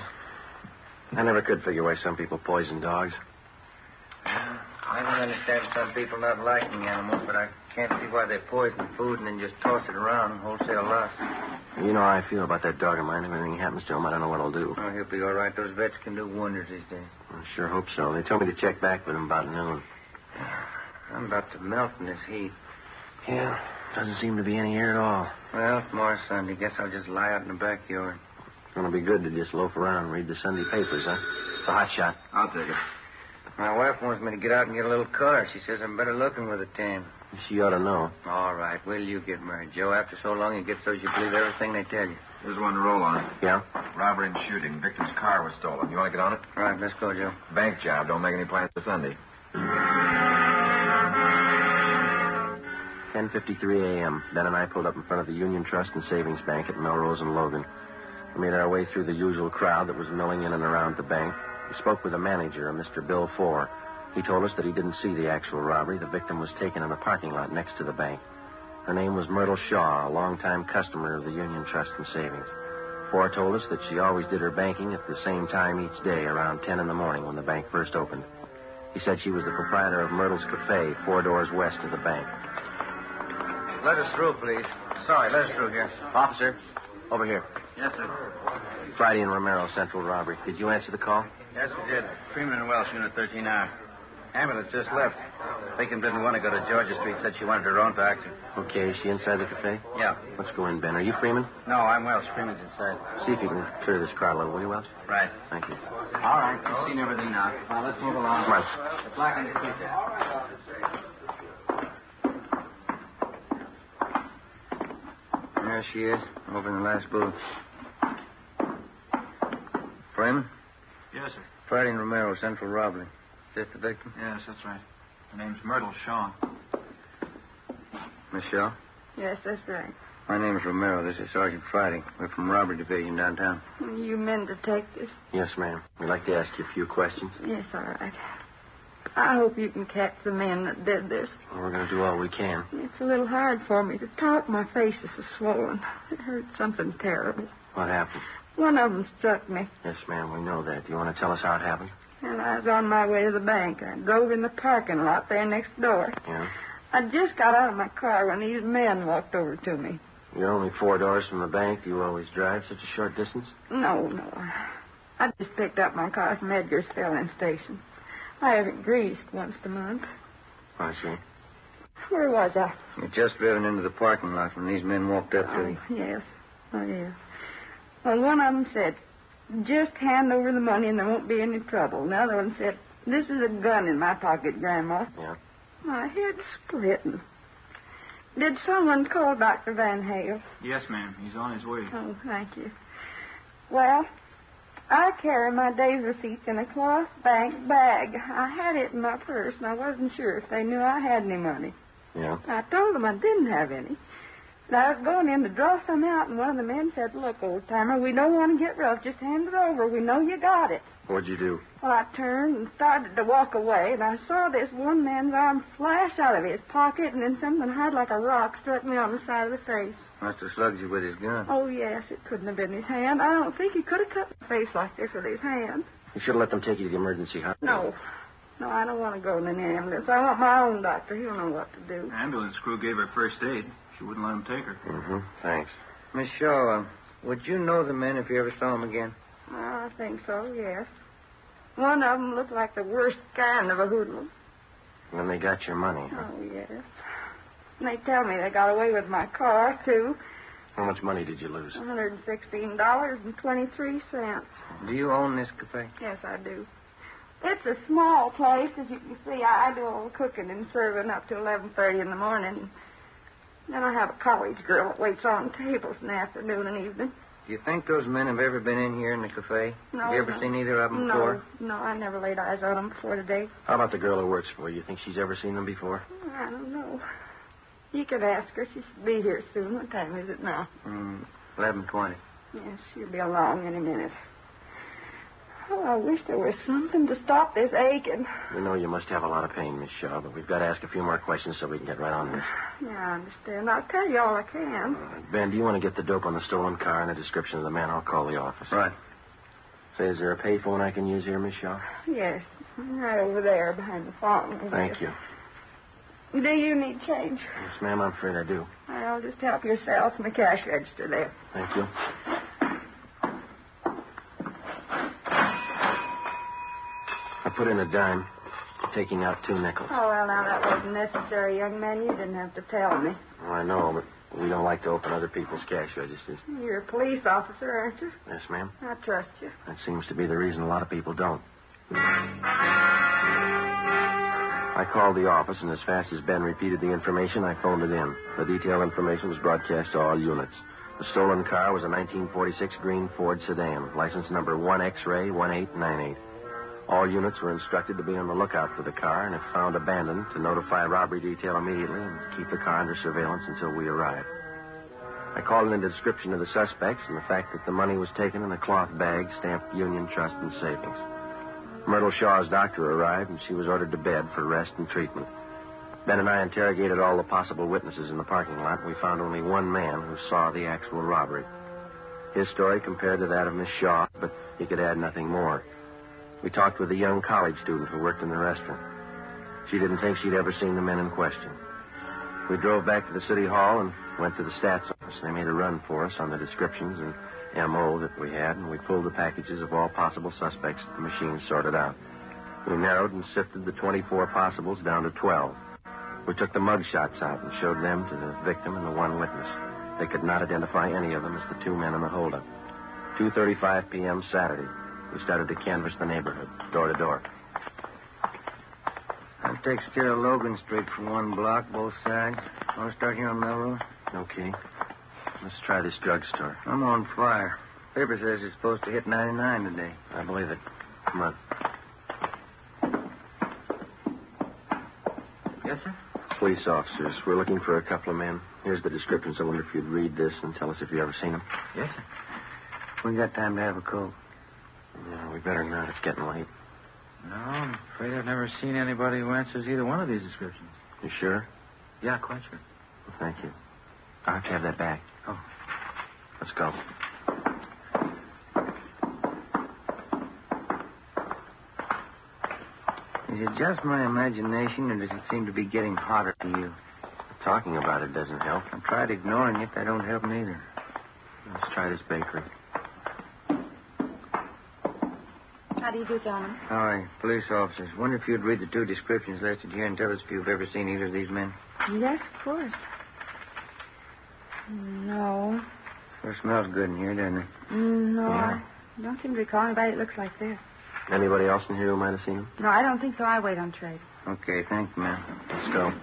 I never could figure why some people poison dogs. I don't understand some people not liking animals, but I can't see why they poison food and then just toss it around wholesale loss. You know how I feel about that dog of mine. If anything happens to him, I don't know what I'll do. Oh, he'll be all right. Those vets can do wonders these days. I sure hope so. They told me to check back with him about noon. I'm about to melt in this heat. Yeah, doesn't seem to be any here at all. Well, tomorrow's Sunday. Guess I'll just lie out in the backyard. It's going to be good to just loaf around and read the Sunday papers, huh? It's a hot shot. I'll take it. My wife wants me to get out and get a little car. She says I'm better looking with a tan. She ought to know. All right. Will you get married, Joe? After so long, you get so you believe everything they tell you. There's one to roll on. Yeah? Robbery and shooting. Victim's car was stolen. You want to get on it? All right, let's go, Joe. Bank job. Don't make any plans for Sunday. 10:53 a.m. Ben and I pulled up in front of the Union Trust and Savings Bank at Melrose and Logan. We made our way through the usual crowd that was milling in and around the bank. We spoke with the manager, Mr. Bill Fore. He told us that he didn't see the actual robbery. The victim was taken in the parking lot next to the bank. Her name was Myrtle Shaw, a longtime customer of the Union Trust and Savings. Fore told us that she always did her banking at the same time each day, around 10 in the morning when the bank first opened. He said she was the proprietor of Myrtle's Cafe, 4 doors west of the bank. Let us through, please. Sorry, let us through here. Officer, over here. Yes, sir. Friday and Romero, Central Robbery. Did you answer the call? Yes, we did. Freeman and Welsh, Unit 13R. Ambulance just left. Victim didn't want to go to Georgia Street. Said she wanted her own taxi. Okay, is she inside the cafe? Yeah. Let's go in, Ben. Are you Freeman? No, I'm Welsh. Freeman's inside. See if you can clear this crowd a little, will you, Welsh? Right. Thank you. All right. We've seen everything now. Now, let's move along. Come on. The black on the street there. There she is, over in the last booth. Freeman? Yes, sir. Friday and Romero, Central Robbery. Is this the victim? Yes, that's right. Her name's Myrtle Shaw. Miss Shaw? Yes, that's right. My name's Romero. This is Sergeant Friday. We're from Robbery Division downtown. You men detectives? Yes, ma'am. We'd like to ask you a few questions. Yes, all right. I hope you can catch the men that did this. Well, we're going to do all we can. It's a little hard for me to talk. My face is so swollen. It hurt something terrible. What happened? One of them struck me, Yes, ma'am, we know that. Do you want to tell us how it happened? and I was on my way to the bank. I drove in the parking lot there next door. Yeah? I just got out of my car when these men walked over to me. You're only 4 doors from the bank. Do you always drive such a short distance? No. I just picked up my car from Edgar's filling station. I have it greased once a month. I see. Where was I? You just driven into the parking lot when these men walked up to you. Yes. Oh, yes. Well, one of them said, just hand over the money and there won't be any trouble. The other one said, this is a gun in my pocket, Grandma. Yeah? My head's splitting. Did someone call Dr. Van Hale? Yes, ma'am. He's on his way. Oh, thank you. Well, I carry my day's receipts in a cloth bank bag. I had it in my purse, and I wasn't sure if they knew I had any money. Yeah? I told them I didn't have any. And I was going in to draw some out, and one of the men said, look, old-timer, we don't want to get rough. Just hand it over. We know you got it. What'd you do? Well, I turned and started to walk away, and I saw this one man's arm flash out of his pocket, and then something hard like a rock struck me on the side of the face. Must have slugged you with his gun. Oh, yes, it couldn't have been his hand. I don't think he could have cut my face like this with his hand. You should have let them take you to the emergency hospital. No, I don't want to go in an ambulance. I want my own doctor. He'll know what to do. The ambulance crew gave her first aid. She wouldn't let him take her. Mm-hmm. Thanks. Miss Shaw, would you know the men if you ever saw them again? I think so, yes. One of them looked like the worst kind of a hoodlum. And then they got your money, huh? Oh, yes. And they tell me they got away with my car, too. How much money did you lose? $116.23. Do you own this cafe? Yes, I do. It's a small place. As you can see, I do all the cooking and serving up to 11:30 in the morning. Then I have a college girl that waits on tables in the afternoon and evening. Do you think those men have ever been in here in the cafe? No. Have you ever seen either of them before? No, I never laid eyes on them before today. How about the girl who works for you? You think she's ever seen them before? I don't know. You could ask her. She should be here soon. What time is it now? 11:20. Yes, she'll be along any minute. Oh, I wish there was something to stop this aching. We know you must have a lot of pain, Miss Shaw, but we've got to ask a few more questions so we can get right on this. Yeah, I understand. I'll tell you all I can. Ben, do you want to get the dope on the stolen car and a description of the man? I'll call the office. Right. Say, is there a payphone I can use here, Miss Shaw? Yes, right over there behind the phone. Thank you. Do you need change? Yes, ma'am, I'm afraid I do. I'll just help yourself in the cash register there. Thank you. I put in a dime, taking out 2 nickels. Oh, well, now, that wasn't necessary, young man. You didn't have to tell me. Oh, I know, but we don't like to open other people's cash registers. You're a police officer, aren't you? Yes, ma'am. I trust you. That seems to be the reason a lot of people don't. I called the office, and as fast as Ben repeated the information, I phoned it in. The detailed information was broadcast to all units. The stolen car was a 1946 green Ford sedan, license number 1X-ray 1898. All units were instructed to be on the lookout for the car, and if found abandoned, to notify robbery detail immediately and keep the car under surveillance until we arrived. I called in a description of the suspects and the fact that the money was taken in a cloth bag stamped Union Trust and Savings. Myrtle Shaw's doctor arrived, and she was ordered to bed for rest and treatment. Ben and I interrogated all the possible witnesses in the parking lot, and we found only one man who saw the actual robbery. His story compared to that of Miss Shaw, but he could add nothing more. We talked with a young college student who worked in the restaurant. She didn't think she'd ever seen the men in question. We drove back to the city hall and went to the stats office. They made a run for us on the descriptions and M.O. that we had, and we pulled the packages of all possible suspects that the machine sorted out. We narrowed and sifted the 24 possibles down to 12. We took the mug shots out and showed them to the victim and the one witness. They could not identify any of them as the 2 men in the holdup. 2:35 p.m. Saturday. We started to canvass the neighborhood, door to door. That takes care of Logan Street for 1 block, both sides. Want to start here on Melrose? Okay. Let's try this drugstore. I'm on fire. Paper says it's supposed to hit 99 today. I believe it. Come on. Yes, sir? Police officers. We're looking for a couple of men. Here's the descriptions. I wonder if you'd read this and tell us if you've ever seen them. Yes, sir. We got time to have a coat. No, we better not. It's getting late. No, I'm afraid I've never seen anybody who answers either one of these descriptions. You sure? Yeah, quite sure. Well, thank you. I'll have to have that back. Oh. Let's go. Is it just my imagination, or does it seem to be getting hotter to you? Talking about it doesn't help. I tried ignoring it. That don't help neither. Let's try this bakery. How do you do, gentlemen? Hi, police officers. Wonder if you'd read the 2 descriptions listed here and tell us if you've ever seen either of these men. Yes, of course. No. Sure smells good in here, doesn't it? No, Yeah. I don't seem to recall anybody that looks like this. Anybody else in here who might have seen him? No, I don't think so. I wait on trade. Okay, thanks, ma'am. Let's go.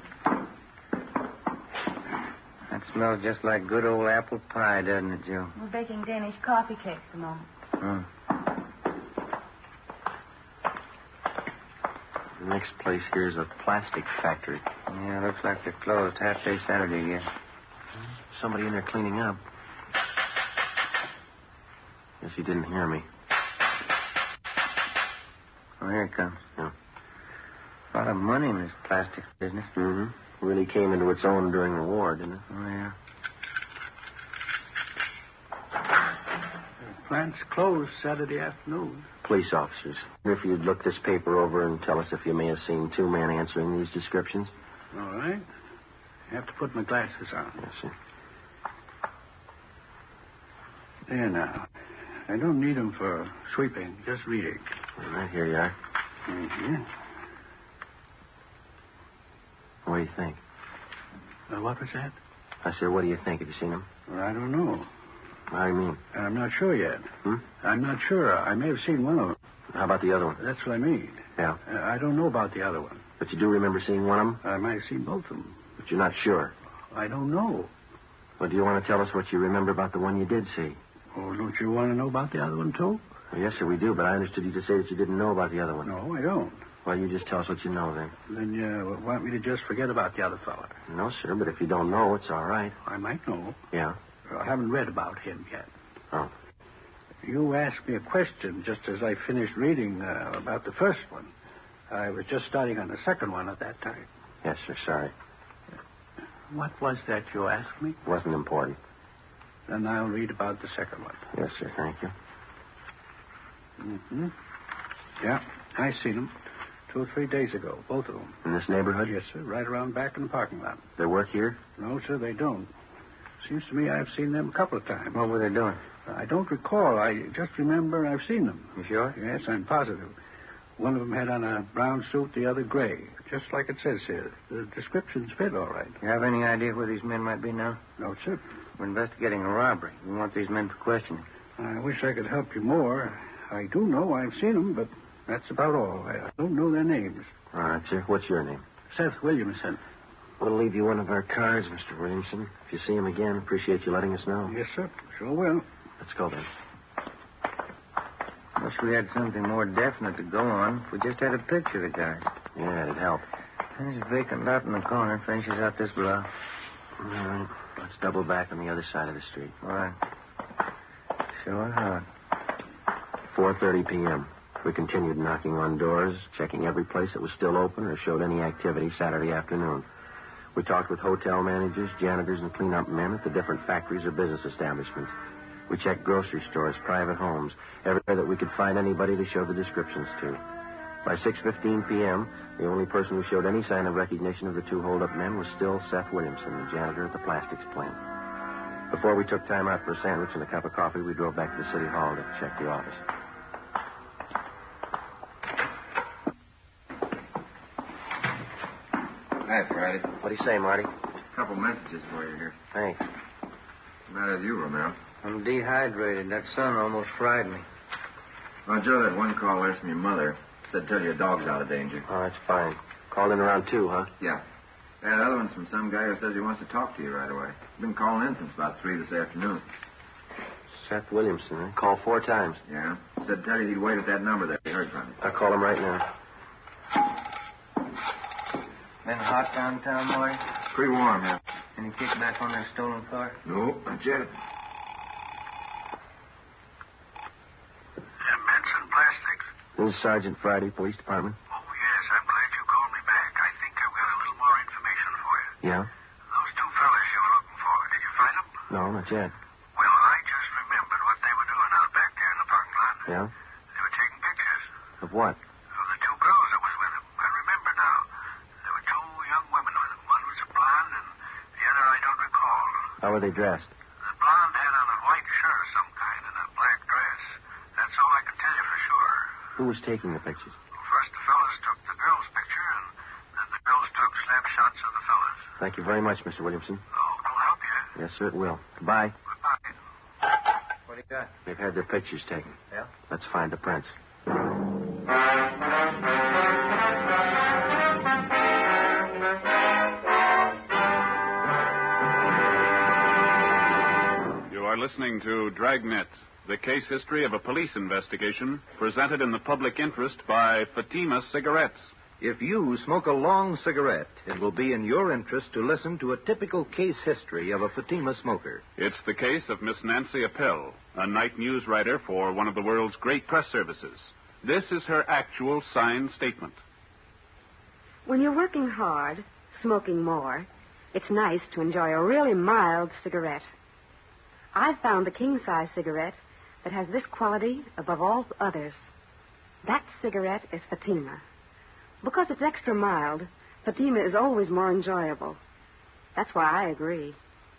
That smells just like good old apple pie, doesn't it, Joe? We're baking Danish coffee cakes at the moment. The next place here is a plastic factory. Yeah, looks like they're closed half-day Saturday again. Somebody in there cleaning up. Guess he didn't hear me. Oh, here it comes. Yeah. A lot of money in this plastic business. Mm-hmm. Really came into its own during the war, didn't it? Oh, yeah. The plant's closed Saturday afternoon. Police officers. If you'd look this paper over and tell us if you may have seen 2 men answering these descriptions. All right. I have to put my glasses on. Yes, sir. There now. I don't need them for sweeping, just reading. All right, here you are. Mm-hmm. What do you think? What was that? I said, what do you think? Have you seen him? Well, I don't know. How do you mean? I'm not sure yet. Hmm? I'm not sure. I may have seen one of them. How about the other one? That's what I mean. Yeah. I don't know about the other one. But you do remember seeing one of them? I might have seen both of them. But you're not sure. I don't know. Well, do you want to tell us what you remember about the one you did see? Oh, don't you want to know about the other one, too? Well, yes, sir, we do, but I understood you to say that you didn't know about the other one. No, I don't. Well, you just tell us what you know, then. Then you want me to just forget about the other fella? No, sir, but if you don't know, it's all right. I might know. Yeah? I haven't read about him yet. Oh. You asked me a question just as I finished reading about the first one. I was just starting on the second one at that time. Yes, sir, sorry. What was that you asked me? Wasn't important. Then I'll read about the second one. Yes, sir, thank you. Mm-hmm. Yeah, I seen them 2 or 3 days ago, both of them. In this neighborhood? Yes, sir, right around back in the parking lot. They work here? No, sir, they don't. Seems to me I've seen them a couple of times. What were they doing? I don't recall. I just remember I've seen them. You sure? Yes, I'm positive. One of them had on a brown suit, the other gray, just like it says here. The descriptions fit all right. You have any idea where these men might be now? No, sir. We're investigating a robbery. We want these men for questioning. I wish I could help you more. I do know I've seen them, but that's about all. I don't know their names. All right, sir. What's your name? Seth Williamson. We'll leave you one of our cards, Mr. Williamson. If you see him again, appreciate you letting us know. Yes, sir. Sure will. Let's go, then. Wish we had something more definite to go on. If we just had a picture of the guy. Yeah, it'd help. There's a vacant lot in the corner. Finishes out this block. All right. Let's double back on the other side of the street. All right. Sure hot. 4:30 p.m. We continued knocking on doors, checking every place that was still open or showed any activity Saturday afternoon. We talked with hotel managers, janitors, and cleanup men at the different factories or business establishments. We checked grocery stores, private homes, everywhere that we could find anybody to show the descriptions to. By 6:15 p.m., the only person who showed any sign of recognition of the 2 hold-up men was still Seth Williamson, the janitor at the plastics plant. Before we took time out for a sandwich and a cup of coffee, we drove back to the city hall to check the office. Hi, Friday. What'd he say, Marty? A couple messages for you here. Thanks. What's the matter with you, Romero? I'm dehydrated. That sun almost fried me. Well, Joe, that one call there from your mother said tell your dog's out of danger. Oh, that's fine. Called in around 2, huh? Yeah. That other one's from some guy who says he wants to talk to you right away. Been calling in since about 3 this afternoon. Seth Williamson, huh? Called 4 times. Yeah. Said tell you he'd wait at that number that he heard from you. I'll call him right now. Been hot downtown, Marty? Pretty warm, yeah. Any kickback on that stolen car? No, not yet. Benson Plastics. This is Sergeant Friday, Police Department. Oh, yes, I'm glad you called me back. I think I've got a little more information for you. Yeah? Those 2 fellas you were looking for, did you find them? No, not yet. Well, I just remembered what they were doing out back there in the parking lot. Yeah? They were taking pictures Of what? of the 2 girls that was with them. I How were they dressed? The blonde had on a white shirt of some kind and a black dress. That's all I can tell you for sure. Who was taking the pictures? First the fellas took the girl's picture, and then the girls took snapshots of the fellas. Thank you very much, Mr. Williamson. It'll help you. Yes, sir, it will. Goodbye. What do you got? They've had their pictures taken. Yeah? Let's find the prints. You are listening to Dragnet, the case history of a police investigation presented in the public interest by Fatima Cigarettes. If you smoke a long cigarette, it will be in your interest to listen to a typical case history of a Fatima smoker. It's the case of Miss Nancy Appel, a night news writer for one of the world's great press services. This is her actual signed statement. When you're working hard, smoking more, it's nice to enjoy a really mild cigarette. I've found the king-size cigarette that has this quality above all others. That cigarette is Fatima. Because it's extra mild, Fatima is always more enjoyable. That's why I agree.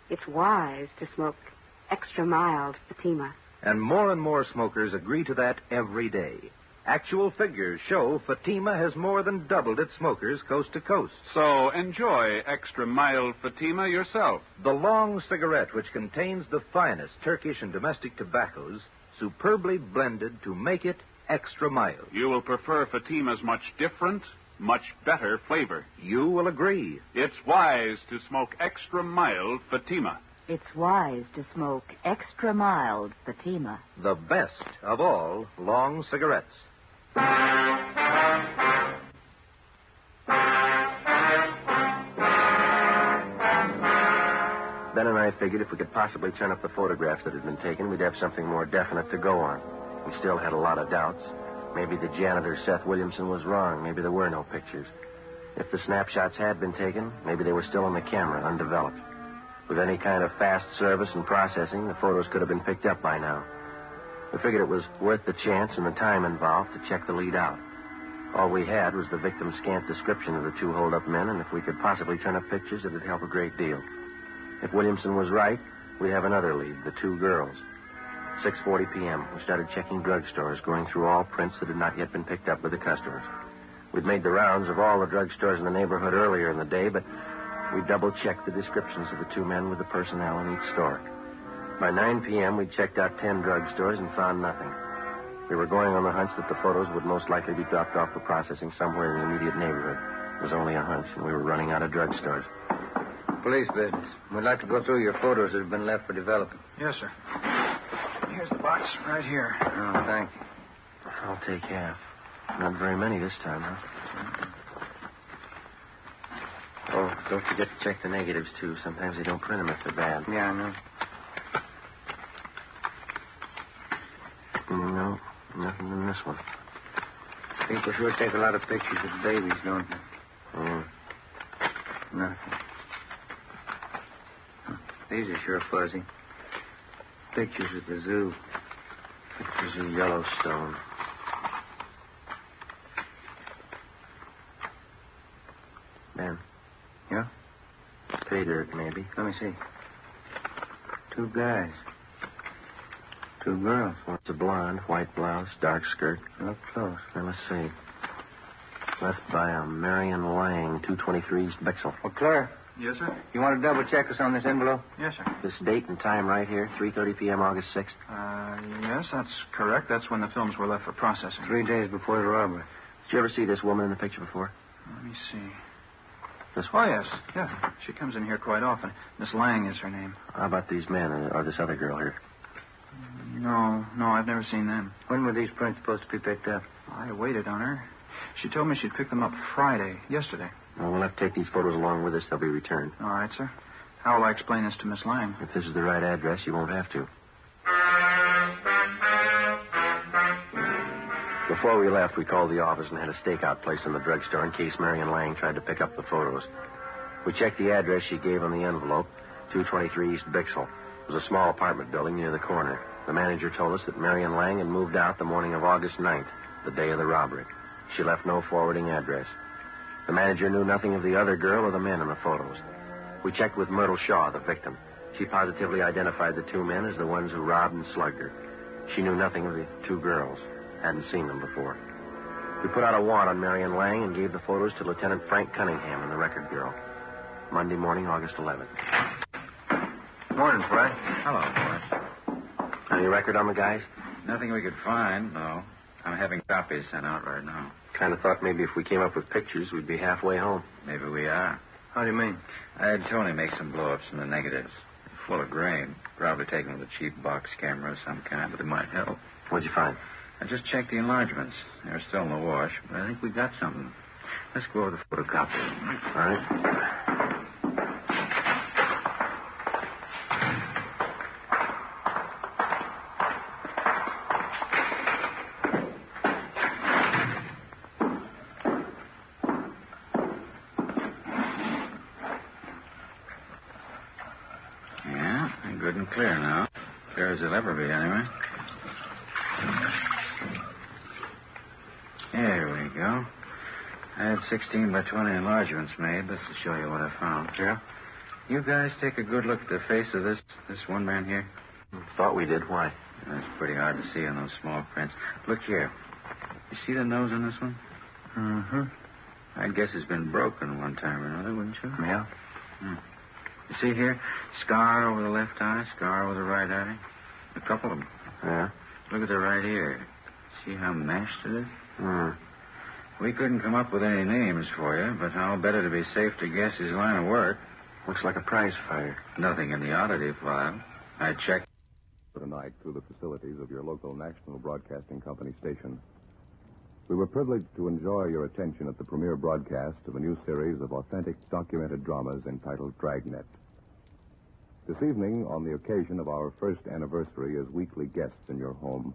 It's wise to smoke extra mild Fatima. And more smokers agree to that every day. Actual figures show Fatima has more than doubled its smokers coast to coast. So enjoy extra mild Fatima yourself. The long cigarette, which contains the finest Turkish and domestic tobaccos, superbly blended to make it extra mild. You will prefer Fatima's much different, much better flavor. You will agree. It's wise to smoke extra mild Fatima. It's wise to smoke extra mild Fatima. The best of all long cigarettes. Ben and I figured if we could possibly turn up the photographs that had been taken, we'd have something more definite to go on. We still had a lot of doubts. Maybe the janitor, Seth Williamson, was wrong. Maybe there were no pictures. If the snapshots had been taken, maybe they were still on the camera, undeveloped. With any kind of fast service and processing, the photos could have been picked up by now. We figured it was worth the chance and the time involved to check the lead out. All we had was the victim's scant description of the two hold-up men, and if we could possibly turn up pictures, it'd help a great deal. If Williamson was right, we'd have another lead, the two girls. 6:40 p.m., we started checking drugstores, going through all prints that had not yet been picked up by the customers. We'd made the rounds of all the drugstores in the neighborhood earlier in the day, but we double-checked the descriptions of the two men with the personnel in each store. By 9 p.m., we'd checked out 10 drugstores and found nothing. We were going on the hunch that the photos would most likely be dropped off for processing somewhere in the immediate neighborhood. It was only a hunch, and we were running out of drugstores. Police business. We'd like to go through your photos that have been left for developing. Yes, sir. Here's the box right here. Oh, thank you. I'll take half. Not very many this time, huh? Oh, don't forget to check the negatives, too. Sometimes they don't print them if they're bad. Yeah, I know. No, nothing in this one. People sure take a lot of pictures of babies, don't they? Oh. Nothing. These are sure fuzzy. Pictures at the zoo. Pictures of Yellowstone. Ben. Yeah? Pay dirt, maybe. Let me see. Two guys. Two girls. One's a blonde, white blouse, dark skirt. Look close. Now, let's see. Left by a Marion Lang, 223 East Bixel. Well, Claire. Yes, sir? You want to double-check us on this envelope? Yes, sir. This date and time right here, 3:30 p.m., August 6th. Yes, that's correct. That's when the films were left for processing. 3 days before the robbery. Did you ever see this woman in the picture before? Let me see. This Oh, one? yes. Yeah, she comes in here quite often. Miss Lang is her name. How about these men or this other girl here? No, I've never seen them. When were these prints supposed to be picked up? I waited on her. She told me she'd pick them up Friday, yesterday. Well, we'll have to take these photos along with us. They'll be returned. All right, sir. How will I explain this to Miss Lang? If this is the right address, you won't have to. Before we left, we called the office and had a stakeout placed in the drugstore in case Marion Lang tried to pick up the photos. We checked the address she gave on the envelope, 223 East Bixel. It was a small apartment building near the corner. The manager told us that Marion Lang had moved out the morning of August 9th, the day of the robbery. She left no forwarding address. The manager knew nothing of the other girl or the men in the photos. We checked with Myrtle Shaw, the victim. She positively identified the two men as the ones who robbed and slugged her. She knew nothing of the two girls. Hadn't seen them before. We put out a warrant on Marion Lang and gave the photos to Lieutenant Frank Cunningham in the Record Bureau. Monday morning, August 11th. Morning, Fred. Hello, boys. Any record on the guys? Nothing we could find, no. I'm having copies sent out right now. Kind of thought maybe if we came up with pictures, we'd be halfway home. Maybe we are. How do you mean? I had Tony make some blow-ups from the negatives. Full of grain. Probably taken with a cheap box camera of some kind, but it might help. What'd you find? I just checked the enlargements. They're still in the wash, but I think we got something. Let's go over the photocopy. All right. Yeah, they're good and clear now. Clear as they'll ever be, anyway. There we go. I had 16 by 20 enlargements made. This will show you what I found. Yeah? You guys take a good look at the face of this one man here. Thought we did. Why? That's pretty hard to see on those small prints. Look here. You see the nose on this one? Mm-hmm. I'd guess it's been broken one time or another, wouldn't you? Yeah. You see here? Scar over the left eye, scar over the right eye. A couple of them. Yeah? Look at the right ear. See how mashed it is? Hmm. We couldn't come up with any names for you, but I'll bet it'd be safe to guess his line of work. Looks like a prize fighter. Nothing in the oddity file. I checked. Tonight, through the facilities of your local National Broadcasting Company station, we were privileged to enjoy your attention at the premiere broadcast of a new series of authentic documented dramas entitled Dragnet. This evening, on the occasion of our first anniversary as weekly guests in your home,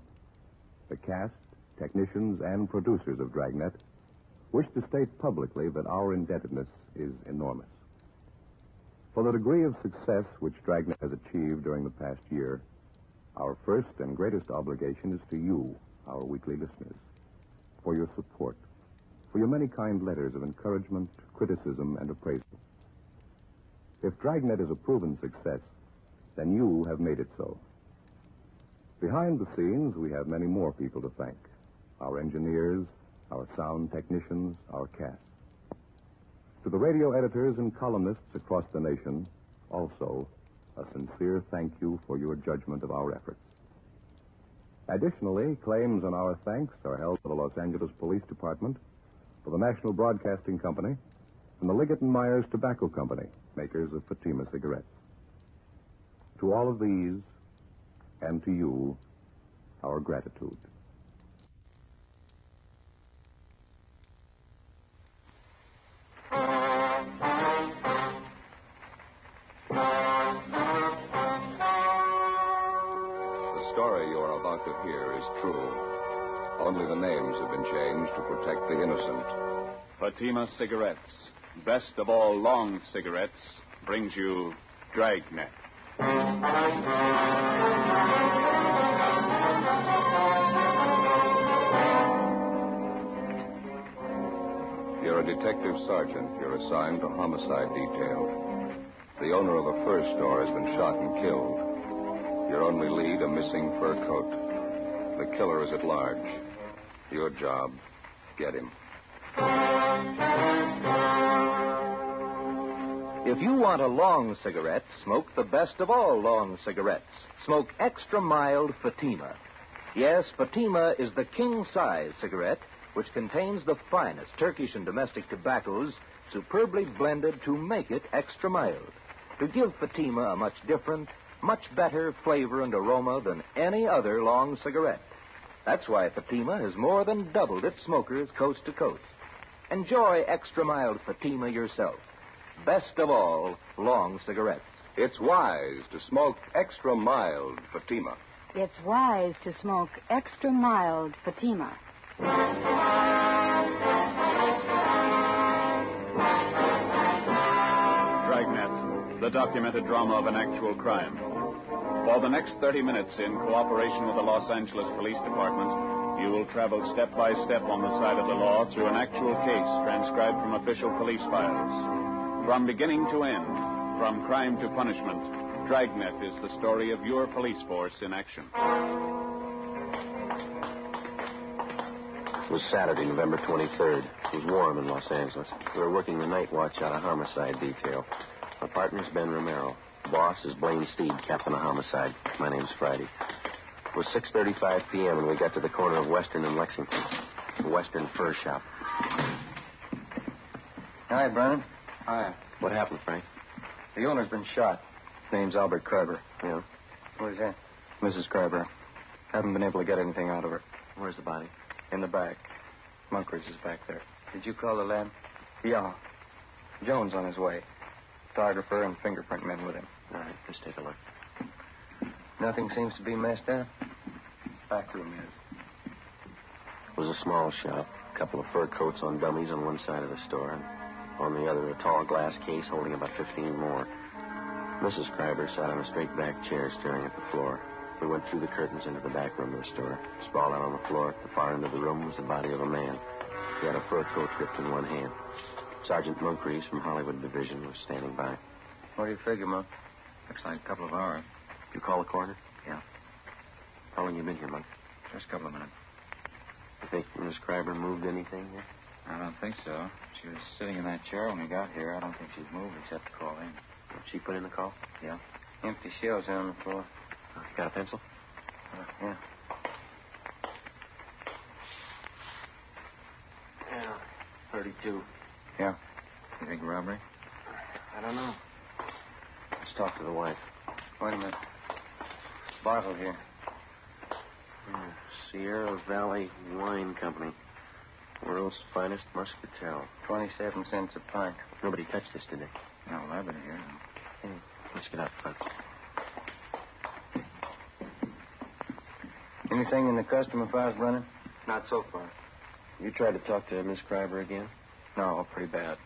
the cast, technicians, and producers of Dragnet wish to state publicly that our indebtedness is enormous. For the degree of success which Dragnet has achieved during the past year, our first and greatest obligation is to you, our weekly listeners, for your support, for your many kind letters of encouragement, criticism, and appraisal. If Dragnet is a proven success, then you have made it so. Behind the scenes, we have many more people to thank. Our engineers, our sound technicians, our cast. To the radio editors and columnists across the nation, also, a sincere thank you for your judgment of our efforts. Additionally, claims on our thanks are held by the Los Angeles Police Department, for the National Broadcasting Company, and the Liggett & Myers Tobacco Company, makers of Fatima cigarettes. To all of these, and to you, our gratitude. The story you are about to hear is true. Only the names have been changed to protect the innocent. Fatima Cigarettes, best of all long cigarettes, brings you Dragnet. You're a detective sergeant. You're assigned to homicide detail. The owner of the fur store has been shot and killed. Your only lead, a missing fur coat. The killer is at large. Your job, get him. If you want a long cigarette, smoke the best of all long cigarettes. Smoke extra mild Fatima. Yes, Fatima is the king-size cigarette which contains the finest Turkish and domestic tobaccos superbly blended to make it extra mild, to give Fatima a much different, much better flavor and aroma than any other long cigarette. That's why Fatima has more than doubled its smokers coast to coast. Enjoy extra mild Fatima yourself. Best of all, long cigarettes. It's wise to smoke extra mild Fatima. It's wise to smoke extra mild Fatima. Dragnet, the documented drama of an actual crime. For the next 30 minutes, in cooperation with the Los Angeles Police Department, you will travel step by step on the side of the law through an actual case transcribed from official police files. From beginning to end, from crime to punishment, Dragnet is the story of your police force in action. It was Saturday, November 23rd. It was warm in Los Angeles. We were working the night watch out of homicide detail. My partner's Ben Romero. Boss is Blaine Steed, captain of homicide. My name's Friday. It was 6:35 p.m. and we got to the corner of Western and Lexington. The Western Fur Shop. Hi, Brennan. Hi. What happened, Frank? The owner's been shot. Name's Albert Kreiber. Yeah? What is that? Mrs. Kreiber. Haven't been able to get anything out of her. Where's the body? In the back. Munkers is back there. Did you call the lab? Yeah. Jones on his way. Photographer and fingerprint men with him. All right, let's take a look. Nothing seems to be messed up. Back room is. It was a small shop. A couple of fur coats on dummies on one side of the store, and on the other, a tall glass case holding about 15 more. Mrs. Kreiber sat on a straight-back chair staring at the floor. We went through the curtains into the back room of the store. Sprawled out on the floor at the far end of the room was the body of a man. He had a fur coat gripped in one hand. Sergeant Moncrief from Hollywood Division was standing by. What do you figure, Monk? Looks like a couple of hours. You call the coroner? Yeah. How long you been here, Monk? Just a couple of minutes. You think Miss Kreiber moved anything yet? I don't think so. She was sitting in that chair when we got here. I don't think she's moved except to call in. Did she put in the call? Yeah. Empty shells on the floor. You got a pencil? Yeah. Yeah, 32. Yeah. You think robbery? I don't know. Let's talk to the wife. Wait a minute. Bottle here. Sierra Valley Wine Company. World's finest muscatel. 27 cents a pint. Nobody touched this, did they? No, well, I've been here. Okay. Let's get out front. Anything in the customer files, Brennan? Not so far. You tried to talk to Miss Kreiber again? No, pretty bad.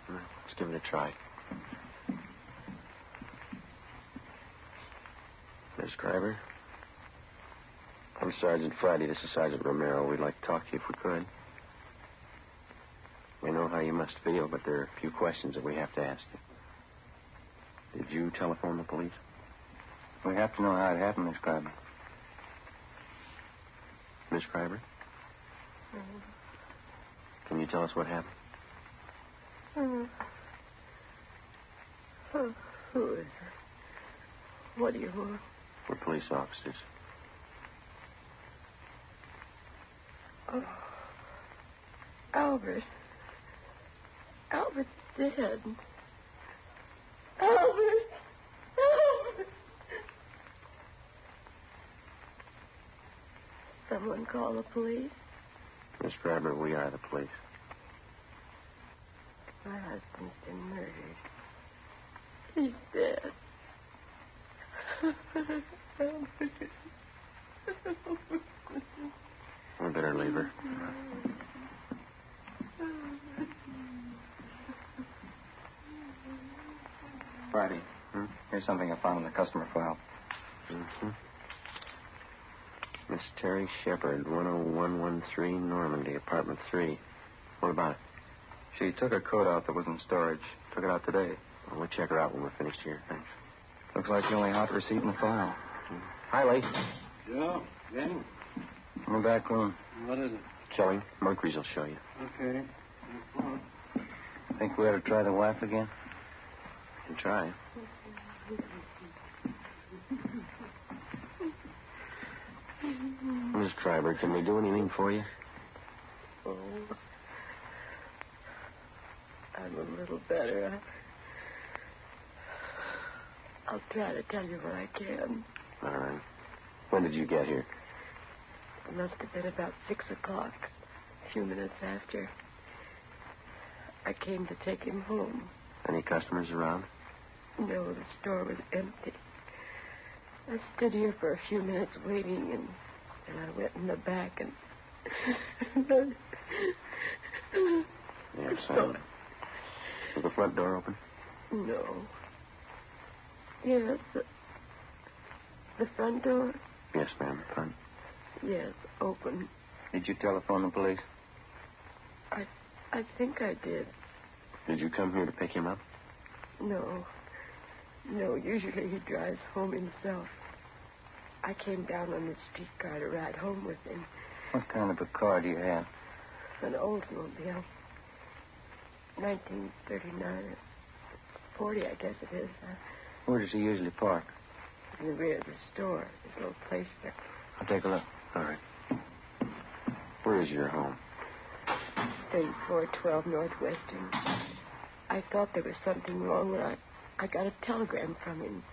Let's give it a try. Miss Kreiber? I'm Sergeant Friday. This is Sergeant Romero. We'd like to talk to you if we could. We know how you must feel, but there are a few questions that we have to ask you. Did you telephone the police? We have to know how it happened, Miss Kreiber. Miss Kreiber? Can you tell us what happened? Who is it? What do you want? We're police officers. Oh, Albert. Albert's dead. Albert! Albert! Someone call the police? Miss Kreiber, we are the police. My husband's been murdered. He's dead. We better leave her. Friday. Here's something I found in the customer file. Mm-hmm. Miss Terry Shepard, 10113 Normandy, apartment 3. What about it? She took her coat out that was in storage. Took it out today. Well, we'll check her out when we're finished here. Thanks. Looks like the only hot receipt in the file. Hi, Lee. Yeah, Danny? In the back room. What is it? Kelly, Moncrief will show you. Okay. Think we ought to try the wife again? We can try. Miss Kreiber, can we do anything for you? Oh. I'm a little better. I'll try to tell you what I can. All right. When did you get here? It must have been about 6 o'clock, a few minutes after. I came to take him home. Any customers around? No, the store was empty. I stood here for a few minutes waiting, and I went in the back and... Yes, was the front door open? No. Yes, the front door? Yes, ma'am, the front. Yes, open. Did you telephone the police? I think I did. Did you come here to pick him up? No. No, usually he drives home himself. I came down on the streetcar to ride home with him. What kind of a car do you have? An Oldsmobile. 1939. 40, I guess it is. Where does he usually park? In the rear of the store. There's a little place there. I'll take a look. All right. Where is your home? 3412 Northwestern. I thought there was something wrong when I got a telegram from him.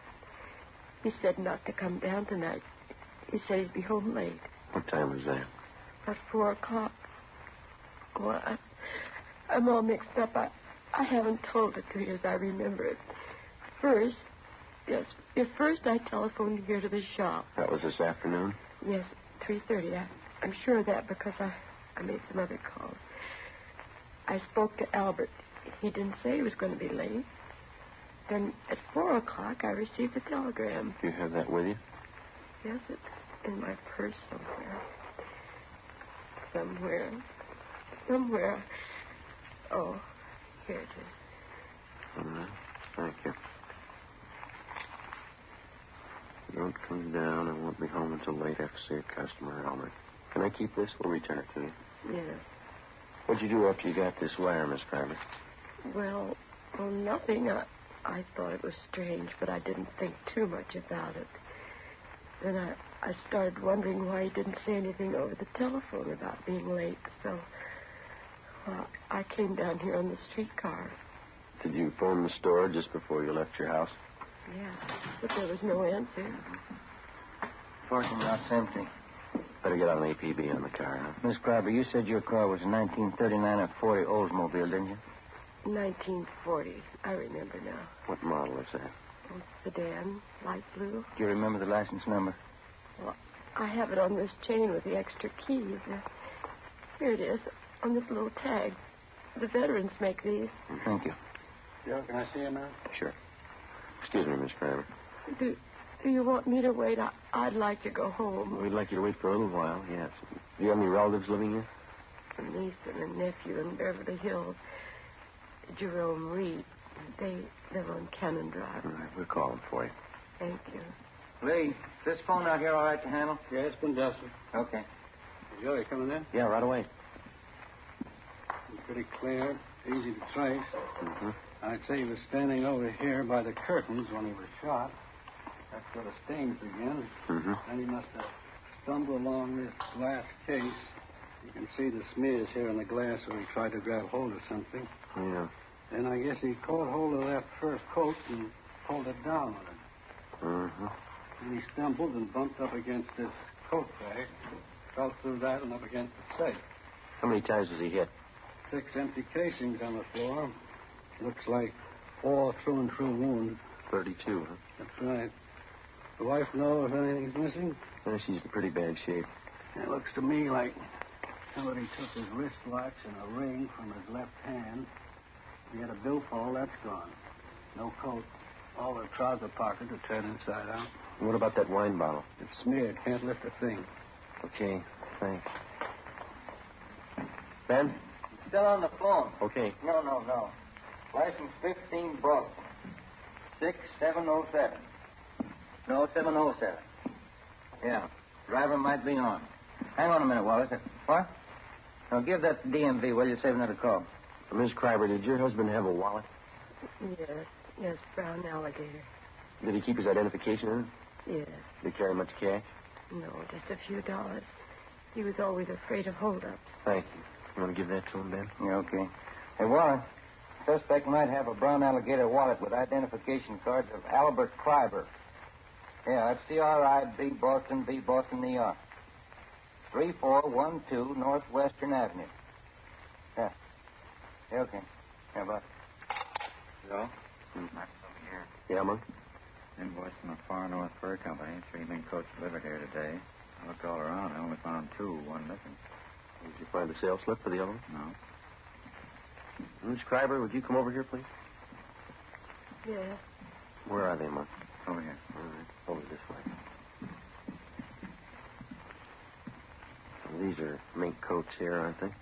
He said not to come down tonight. He said he'd be home late. What time was that? About 4 o'clock. Well, I'm all mixed up. I haven't told it to you as I remember it. First I telephoned here to the shop. That was this afternoon? Yes, 3:30. I'm sure of that because I made some other calls. I spoke to Albert. He didn't say he was going to be late. Then at 4 o'clock, I received a telegram. Do you have that with you? Yes, it's in my purse somewhere. Somewhere. Oh, here it is. All right. Thank you. Don't come down. I won't be home until late after see a customer, Albert. Can I keep this? We'll return it to you. Yes. What'd you do after you got this wire, Miss Crabber? Well, nothing. I thought it was strange, but I didn't think too much about it. Then I started wondering why he didn't say anything over the telephone about being late. So I came down here on the streetcar. Did you phone the store just before you left your house? Yeah, but there was no answer. Parking lot's empty. Better get out an APB on the car, huh? Miss Crabber, you said your car was a 1939 or 40 Oldsmobile, didn't you? 1940. I remember now. What model is that? Oh, sedan, light blue. Do you remember the license number? Well, I have it on this chain with the extra keys. Here it is, on this little tag. The veterans make these. Thank you. Joe, can I see you now? Sure. Excuse me, Miss Crabber. Do you want me to wait? I'd like to go home. We'd like you to wait for a little while, yes. Do you have any relatives living here? A niece and a nephew in Beverly Hills. Jerome Reed. They live on Cannon Drive. All right, we'll call them for you. Thank you. Lee, is this phone out here all right to handle? Yeah, it's been dusted. Okay. Joe, you coming in? Yeah, right away. It's pretty clear, easy to trace. Mm-hmm. I'd say he was standing over here by the curtains when he was shot. That's where the stains begin. Mm-hmm. And he must have stumbled along this glass case. You can see the smears here in the glass where he tried to grab hold of something. Yeah. Then I guess he caught hold of that first coat and pulled it down with it. Mm-hmm. And he stumbled and bumped up against this coat bag, fell through that and up against the safe. How many times was he hit? 6 empty casings on the floor. Looks like all through and through wounds. 32, huh? That's right. The wife know if anything's missing? Yeah, she's in pretty bad shape. It looks to me like somebody took his wristwatch and a ring from his left hand. He had a billfold, that's gone. No coat. All the trouser pockets are turned inside out. And what about that wine bottle? It's smeared. Can't lift a thing. Okay, thanks. Ben? Still on the phone. Okay. No. License 15 Boston. 6707. No, 707. Yeah. Driver might be on. Hang on a minute, Wallace. What? Now, give that to DMV, will you? Save another call. Miss Crabber, did your husband have a wallet? Yes, brown alligator. Did he keep his identification in it? Yes. Did he carry much cash? No, just a few dollars. He was always afraid of holdups. Thank you. You want to give that to him, Ben? Yeah, okay. Hey, Wallace, suspect might have a brown alligator wallet with identification cards of Albert Kreiber. Yeah, that's C-R-I-B, Boston, B, Boston, New York. 3412 Northwestern Avenue. Yeah. Yeah, okay. Yeah, bye. Hello? Mm-hmm. Max over here. Yeah, Monk? Invoice from the Far North Fur Company. 3 mink coats delivered here today. I looked all around. I only found 2. 1 missing. Did you find the sales slip for the other one? No. Miss Crabber, would you come over here, please? Yes. Where are they, Monk? Over here. All right. Over this way. These are mink coats here, aren't they?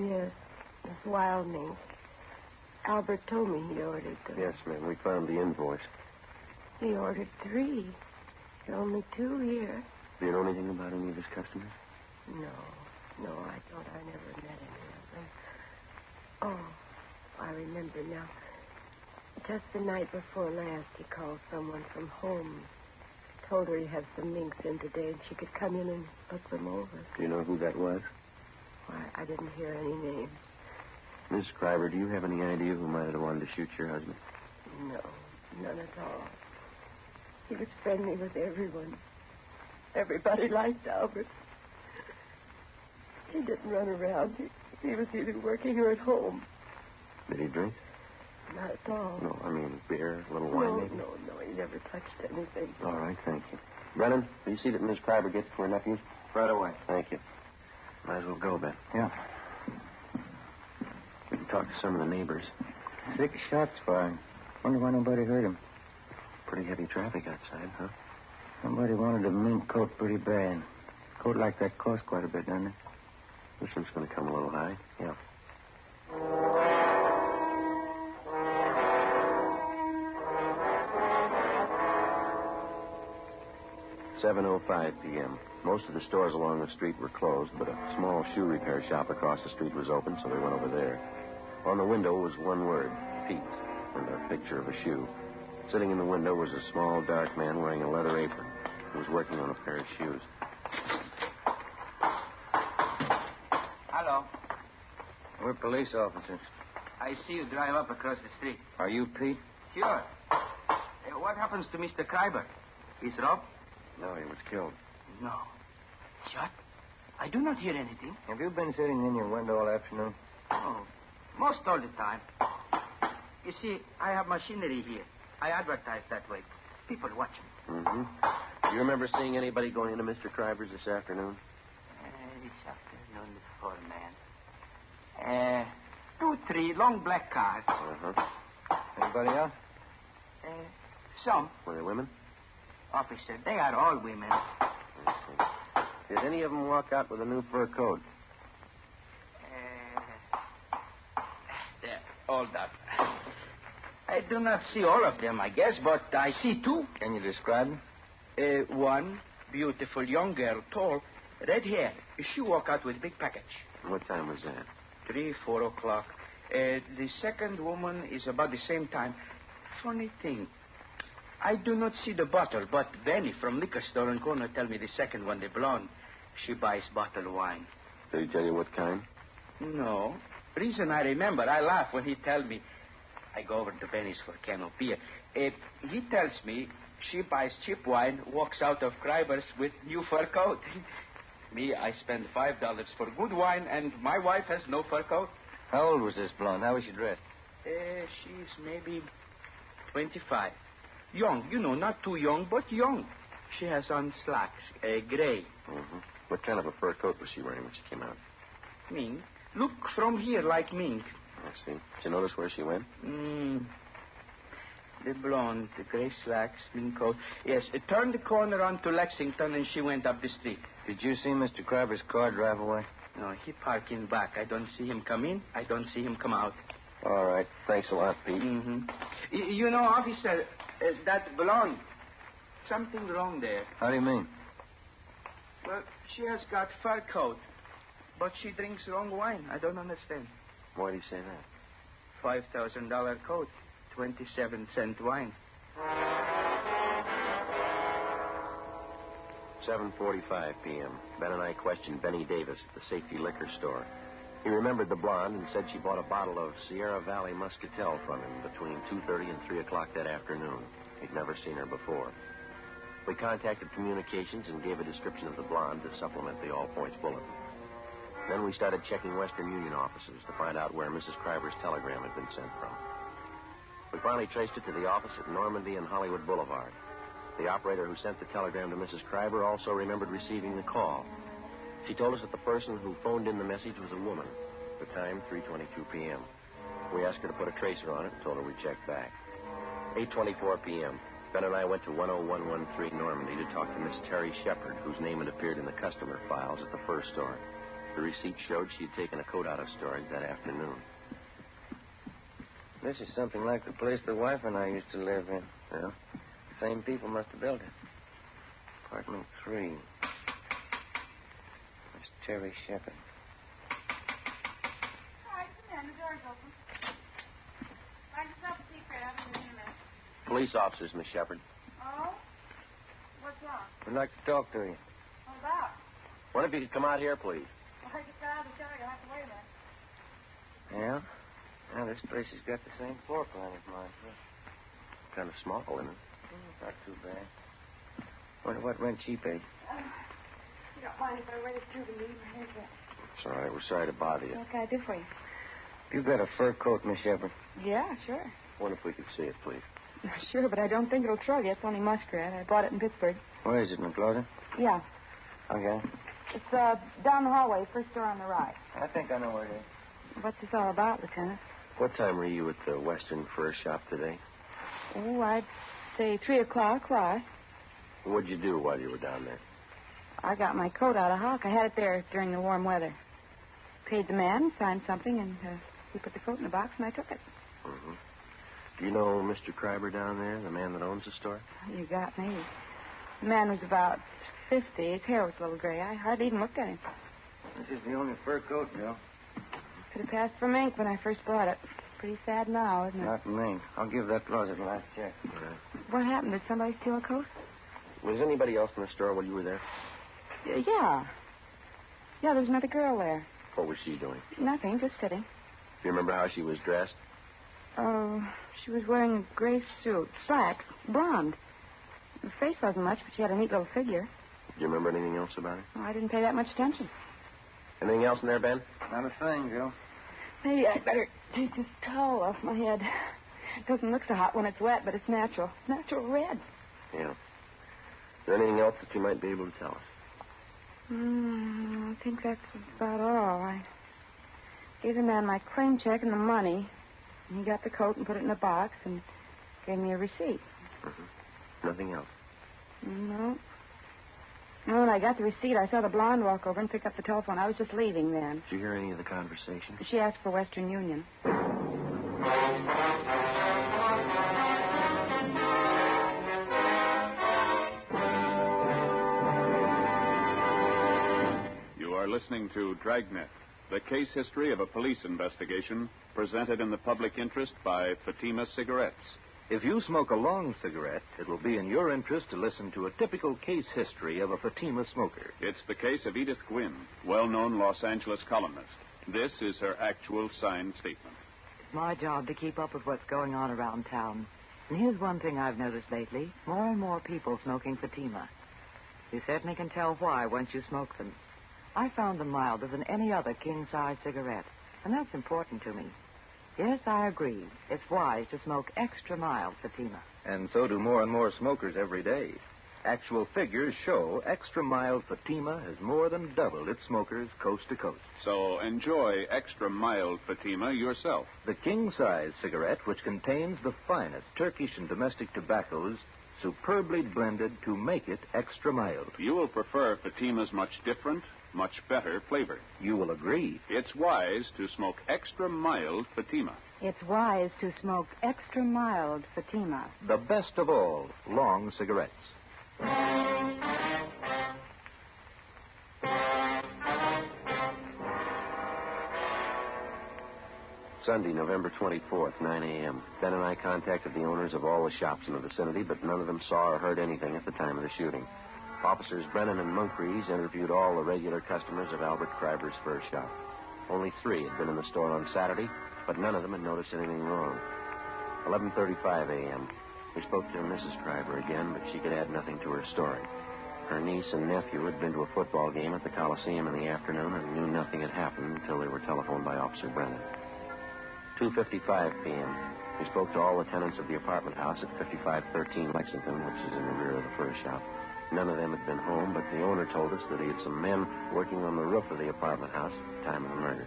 Yes. It's wild mink. Albert told me he ordered them. Yes, ma'am. We found the invoice. He ordered 3. There are only 2 here. Do you know anything about any of his customers? No, I don't. I never met any of them. Oh, I remember now. Just the night before last, he called someone from home. Told her he had some minks in today and she could come in and look them over. Do you know who that was? Why, I didn't hear any names. Miss Schreiber, do you have any idea who might have wanted to shoot your husband? No, none at all. He was friendly with everyone. Everybody liked Albert. He didn't run around. He was either working or at home. Did he drink? Not at all. No, I mean beer, a little wine, maybe? No, he never touched anything. All right, thank you. Brennan, will you see that Miss Schreiber gets to her nephews? Right away. Thank you. Might as well go, Ben. Yeah. We can talk to some of the neighbors. 6 shots fired. Wonder why nobody heard him. Pretty heavy traffic outside, huh? Somebody wanted a mink coat pretty bad. Coat like that costs quite a bit, doesn't it? This one's going to come a little high. Yeah. "7:05 p.m. Most of the stores along the street were closed, but a small shoe repair shop across the street was open, so we went over there. On the window was one word, Pete, and a picture of a shoe. Sitting in the window was a small, dark man wearing a leather apron. He was working on a pair of shoes. Hello. We're police officers. I see you drive up across the street. Are you Pete? Sure. What happens to Mr. Kreiber? He's robbed? No, he was killed. No. Shot? I do not hear anything. Have you been sitting in your window all afternoon? Oh, most all the time. You see, I have machinery here. I advertise that way. People watch me. Mm-hmm. Do you remember seeing anybody going into Mr. Kreiber's this afternoon? This afternoon, before man. 2, 3 long black cars. Uh-huh. Anybody else? Some. Were they women? Officer, they are all women. Did any of them walk out with a new fur coat? They're all that. I do not see all of them, I guess, but I see 2. Can you describe them? One beautiful young girl, tall, red hair. She walked out with big package. What time was that? 3, 4 o'clock. The second woman is about the same time. Funny thing. I do not see the bottle, but Benny from liquor store on corner tell me the second one, the blonde. She buys bottle wine. Did he tell you what kind? No. Reason I remember, I laugh when he tell me. I go over to Benny's for a can of beer. He tells me she buys cheap wine, walks out of Kreiber's with new fur coat. Me, I spend $5 for good wine, and my wife has no fur coat. How old was this blonde? How was she dressed? She's maybe 25. Young, not too young, but young. She has on slacks, gray. Mm-hmm. What kind of a fur coat was she wearing when she came out? Mink. Look from here like mink. I see. Did you notice where she went? The blonde, the gray slacks, mink coat. Yes, it turned the corner onto Lexington, and she went up the street. Did you see Mr. Kreiber's car drive away? No, he parked in back. I don't see him come in. I don't see him come out. All right. Thanks a lot, Pete. Mm-hmm. Officer, that blonde, something wrong there. How do you mean? Well, she has got fur coat, but she drinks wrong wine. I don't understand. Why do you say that? $5,000 coat, 27-cent wine. 7:45 p.m. Ben and I questioned Benny Davis at the Safety Liquor Store. He remembered the blonde and said she bought a bottle of Sierra Valley Muscatel from him between 2:30 and 3 o'clock that afternoon. He'd never seen her before. We contacted communications and gave a description of the blonde to supplement the All Points bulletin. Then we started checking Western Union offices to find out where Mrs. Kreiber's telegram had been sent from. We finally traced it to the office at Normandy and Hollywood Boulevard. The operator who sent the telegram to Mrs. Kreiber also remembered receiving the call. She told us that the person who phoned in the message was a woman. The time, 3:22 p.m. We asked her to put a tracer on it and told her we'd check back. 8:24 p.m. Ben and I went to 10113 Normandy to talk to Miss Terry Shepard, whose name had appeared in the customer files at the fur store. The receipt showed she had taken a coat out of storage that afternoon. This is something like the place the wife and I used to live in. Yeah? Same people must have built it. Apartment 3. That's Terry Shepard. All right, come in. The door's open. Find yourself a secret. I'll be in a minute. Police officers, Miss Shepard. Oh? What's wrong? We'd like to talk to you. What about? What if you could come out here, please? Well, I just got out of the shower. You'll have to wait a minute. Yeah? Yeah, this place has got the same floor plan as mine. Kind of small, isn't it? Not too bad. Wonder what rent she paid. You don't mind if I wait through the meeting? Here's that. It's all right. We're sorry to bother you. What can I do for you? You got a fur coat, Miss Shepard? Yeah, sure. Wonder if we could see it, please. Sure, but I don't think it'll trouble you. It's only muskrat. I bought it in Pittsburgh. Where is it, McLaughlin? Yeah. Okay. It's down the hallway, first door on the right. I think I know where it is. What's this all about, Lieutenant? What time were you at the Western Fur Shop today? Oh, I'd say 3 o'clock. Why? What'd you do while you were down there? I got my coat out of hock. I had it there during the warm weather. Paid the man, signed something, and he put the coat in the box, and I took it. Mm-hmm. Do you know Mr. Kreiber down there, the man that owns the store? You got me. The man was about 50. His hair was a little gray. I hardly even looked at him. This is the only fur coat, Joe. Could have passed for mink when I first bought it. Pretty sad now, isn't it? Not mink. I'll give that closet a last check. All right. What happened? Did somebody steal a coat? Was anybody else in the store while you were there? Yeah. Yeah, there was another girl there. What was she doing? Nothing, just sitting. Do you remember how she was dressed? Oh, she was wearing a gray suit. Slacks. Blonde. Her face wasn't much, but she had a neat little figure. Do you remember anything else about her? Oh, I didn't pay that much attention. Anything else in there, Ben? Not a thing, Joe. Maybe I'd better take this towel off my head. It doesn't look so hot when it's wet, but it's natural. Natural red. Yeah. Is there anything else that you might be able to tell us? I think that's about all. I gave the man my claim check and the money. And he got the coat and put it in a box and gave me a receipt. Mm-hmm. Nothing else? No. No, when I got the receipt, I saw the blonde walk over and pick up the telephone. I was just leaving then. Did you hear any of the conversation? She asked for Western Union. You are listening to Dragnet, the case history of a police investigation presented in the public interest by Fatima Cigarettes. If you smoke a long cigarette, it will be in your interest to listen to a typical case history of a Fatima smoker. It's the case of Edith Gwynn, well-known Los Angeles columnist. This is her actual signed statement. It's my job to keep up with what's going on around town. And here's one thing I've noticed lately. More and more people smoking Fatima. You certainly can tell why once you smoke them. I found them milder than any other king-size cigarette, and that's important to me. Yes, I agree. It's wise to smoke extra mild Fatima. And so do more and more smokers every day. Actual figures show extra mild Fatima has more than doubled its smokers coast to coast. So enjoy extra mild Fatima yourself. The king-size cigarette, which contains the finest Turkish and domestic tobaccos, superbly blended to make it extra mild. You will prefer Fatima's much different, much better flavor. You will agree. It's wise to smoke extra mild Fatima. It's wise to smoke extra mild Fatima. The best of all long cigarettes. Sunday, November 24th, 9 a.m. Ben and I contacted the owners of all the shops in the vicinity, but none of them saw or heard anything at the time of the shooting. Officers Brennan and Moncrief interviewed all the regular customers of Albert Kreiber's fur shop. Only 3 had been in the store on Saturday, but none of them had noticed anything wrong. 11:35 a.m. We spoke to Mrs. Kreiber again, but she could add nothing to her story. Her niece and nephew had been to a football game at the Coliseum in the afternoon and knew nothing had happened until they were telephoned by Officer Brennan. 2:55 p.m. We spoke to all the tenants of the apartment house at 5513 Lexington, which is in the rear of the fur shop. None of them had been home, but the owner told us that he had some men working on the roof of the apartment house at the time of the murder.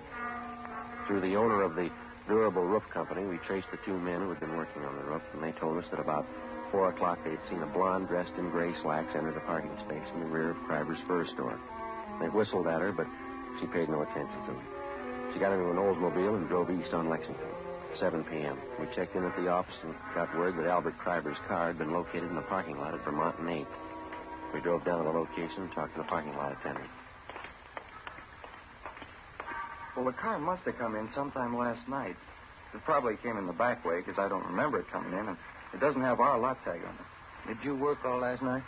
Through the owner of the durable roof company, we traced the 2 men who had been working on the roof, and they told us that about 4 o'clock they'd seen a blonde dressed in gray slacks enter the parking space in the rear of Kreiber's fur store. They whistled at her, but she paid no attention to them. She got into an Oldsmobile and drove east on Lexington. 7 p.m. We checked in at the office and got word that Albert Kreiber's car had been located in the parking lot at Vermont and 8th. We drove down to the location and talked to the parking lot attendant. Well, the car must have come in sometime last night. It probably came in the back way because I don't remember it coming in, and it doesn't have our lot tag on it. Did you work all last night?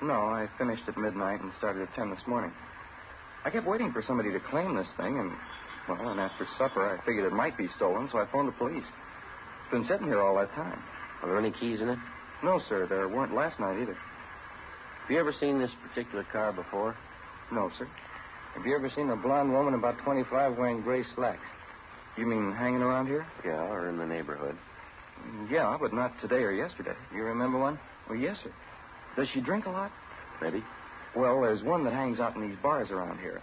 No, I finished at midnight and started at 10 this morning. I kept waiting for somebody to claim this thing, and after supper, I figured it might be stolen, so I phoned the police. It's been sitting here all that time. Are there any keys in it? No, sir. There weren't last night either. Have you ever seen this particular car before? No, sir. Have you ever seen a blonde woman about 25 wearing gray slacks? You mean hanging around here? Yeah, or in the neighborhood. Yeah, but not today or yesterday. You remember one? Well, yes, sir. Does she drink a lot? Maybe. Well, there's one that hangs out in these bars around here.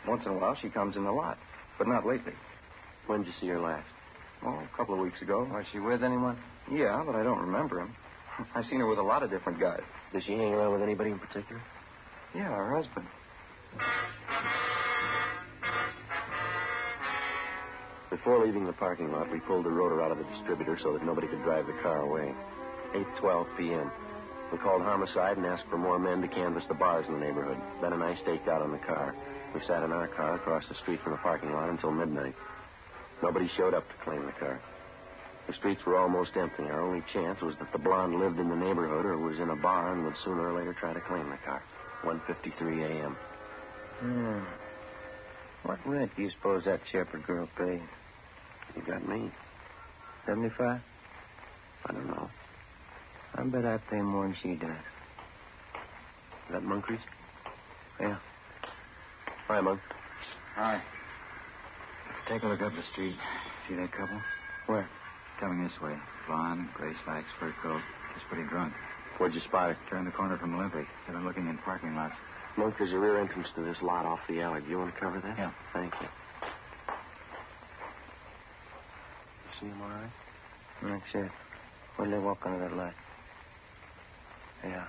Once in a while, she comes in the lot, but not lately. When did you see her last? Oh, a couple of weeks ago. Was she with anyone? Yeah, but I don't remember him. I've seen her with a lot of different guys. Does she hang around with anybody in particular? Yeah, her husband. Before leaving the parking lot, we pulled the rotor out of the distributor so that nobody could drive the car away. 8:12 p.m. We called homicide and asked for more men to canvass the bars in the neighborhood. Ben and I staked out on the car. We sat in our car across the street from the parking lot until midnight. Nobody showed up to claim the car. The streets were almost empty. Our only chance was that the blonde lived in the neighborhood or was in a bar and would sooner or later try to claim the car. 1:53 a.m. What rent do you suppose that shepherd girl pays? You got me. 75? I don't know. I bet I pay more than she does. Is that Moncrief? Yeah. Hi, Monk. Hi. Take a look up the street. See that couple? Where? Coming this way. Blonde, gray slacks, fur coat. She's pretty drunk. Where'd you spot her? Turned the corner from Olympic. They've been looking in parking lots. Monk, there's a rear entrance to this lot off the alley. Do you want to cover that? Yeah. Thank you. You see him all right? That's it. Where'd they walk under that light? Yeah.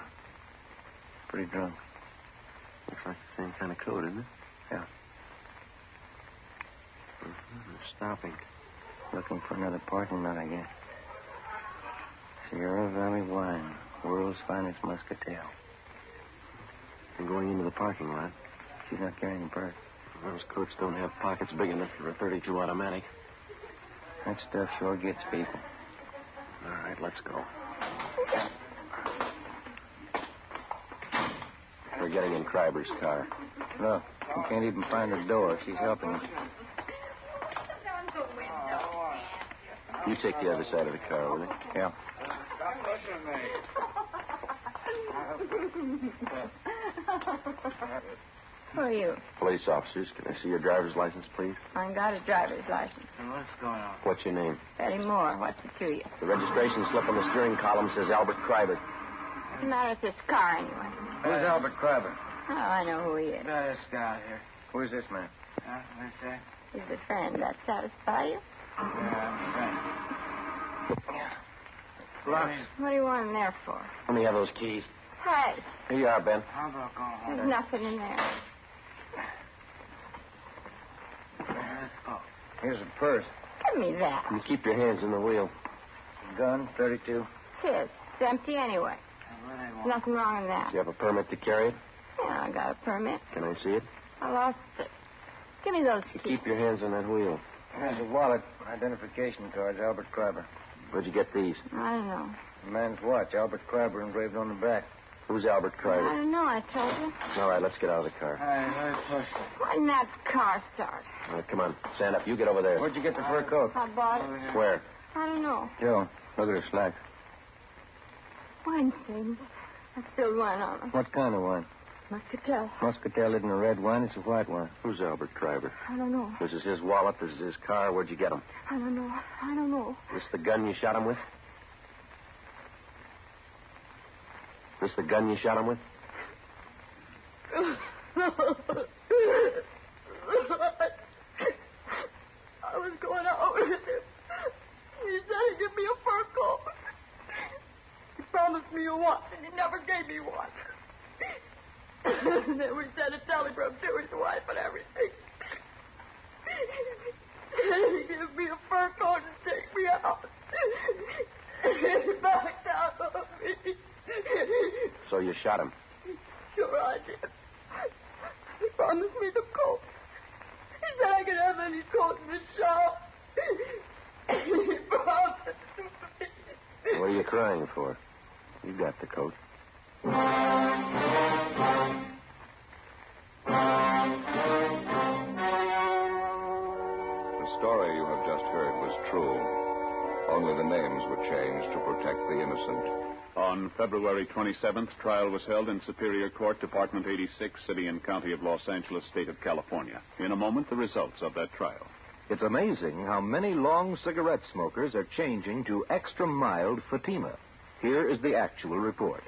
Pretty drunk. Looks like the same kind of coat, isn't it? Yeah. They're stopping. Looking for another parking lot, I guess. Sierra Valley wine. World's finest muscatel. And going into the parking lot. She's not carrying a purse. Those coats don't have pockets big enough for a .32 automatic. That stuff sure gets people. All right, let's go. We're getting in Kreiber's car. Look, you can't even find the door. She's helping us. You take the other side of the car, will you? Yeah. Who are you? Police officers. Can I see your driver's license, please? I got a driver's license. What's going on? What's your name? Betty Moore. What's it to you? The registration slip on the steering column says Albert Kreiber. What's the matter with this car, anyway? Who's Albert Kreiber? Oh, I know who he is. This guy out here. Who's this man? What's that? He's a friend. That satisfy you? Lots. What do you want him there for? Let me have those keys. Hey, Here you are, Ben. How about going home? there's nothing in there. Let's go. Here's a purse. Give me that. You keep your hands in the wheel. Gun, 32. It's empty anyway. There's nothing wrong in that. Do you have a permit to carry it? Yeah, I got a permit. Can I see it? I lost it. Give me those You keys. keep your hands on that wheel. Here's a wallet, identification cards, Albert Kreiber. Where'd you get these? I don't know. The man's watch, Albert Kreiber engraved on the back. Who's Albert I Kreiber? don't know, I told you. All right, let's get out of the car. Hey, let's push it. Why didn't that car start? All right, come on. Stand up. You get over there. Where'd you get the fur coat? I bought it. Where? I don't know. Joe, look at her slacks. Wine stains. I spilled wine on them. What kind of wine? Muscatel. Muscatel isn't a red wine, it's a white wine. Who's Albert Kreiber? I don't know. This is his wallet. This is his car. Where'd you get him? I don't know. I don't know. This the gun you shot him with? This the gun you shot him with? I was going out with him. He said he'd give me a fur coat. He promised me a watch, and he never gave me one. And then we sent a telegram to his wife and everything. And he gave me a fur coat and take me you shot him? Sure I did. He promised me the coat. He said I could have any coat in the shop. He promised. What are you crying for? You got the coat. The story you have just heard was true. Only the names were changed to protect the innocent. On February 27th, trial was held in Superior Court, Department 86, City and County of Los Angeles, State of California. In a moment, the results of that trial. It's amazing how many long cigarette smokers are changing to extra mild Fatima. Here is the actual report.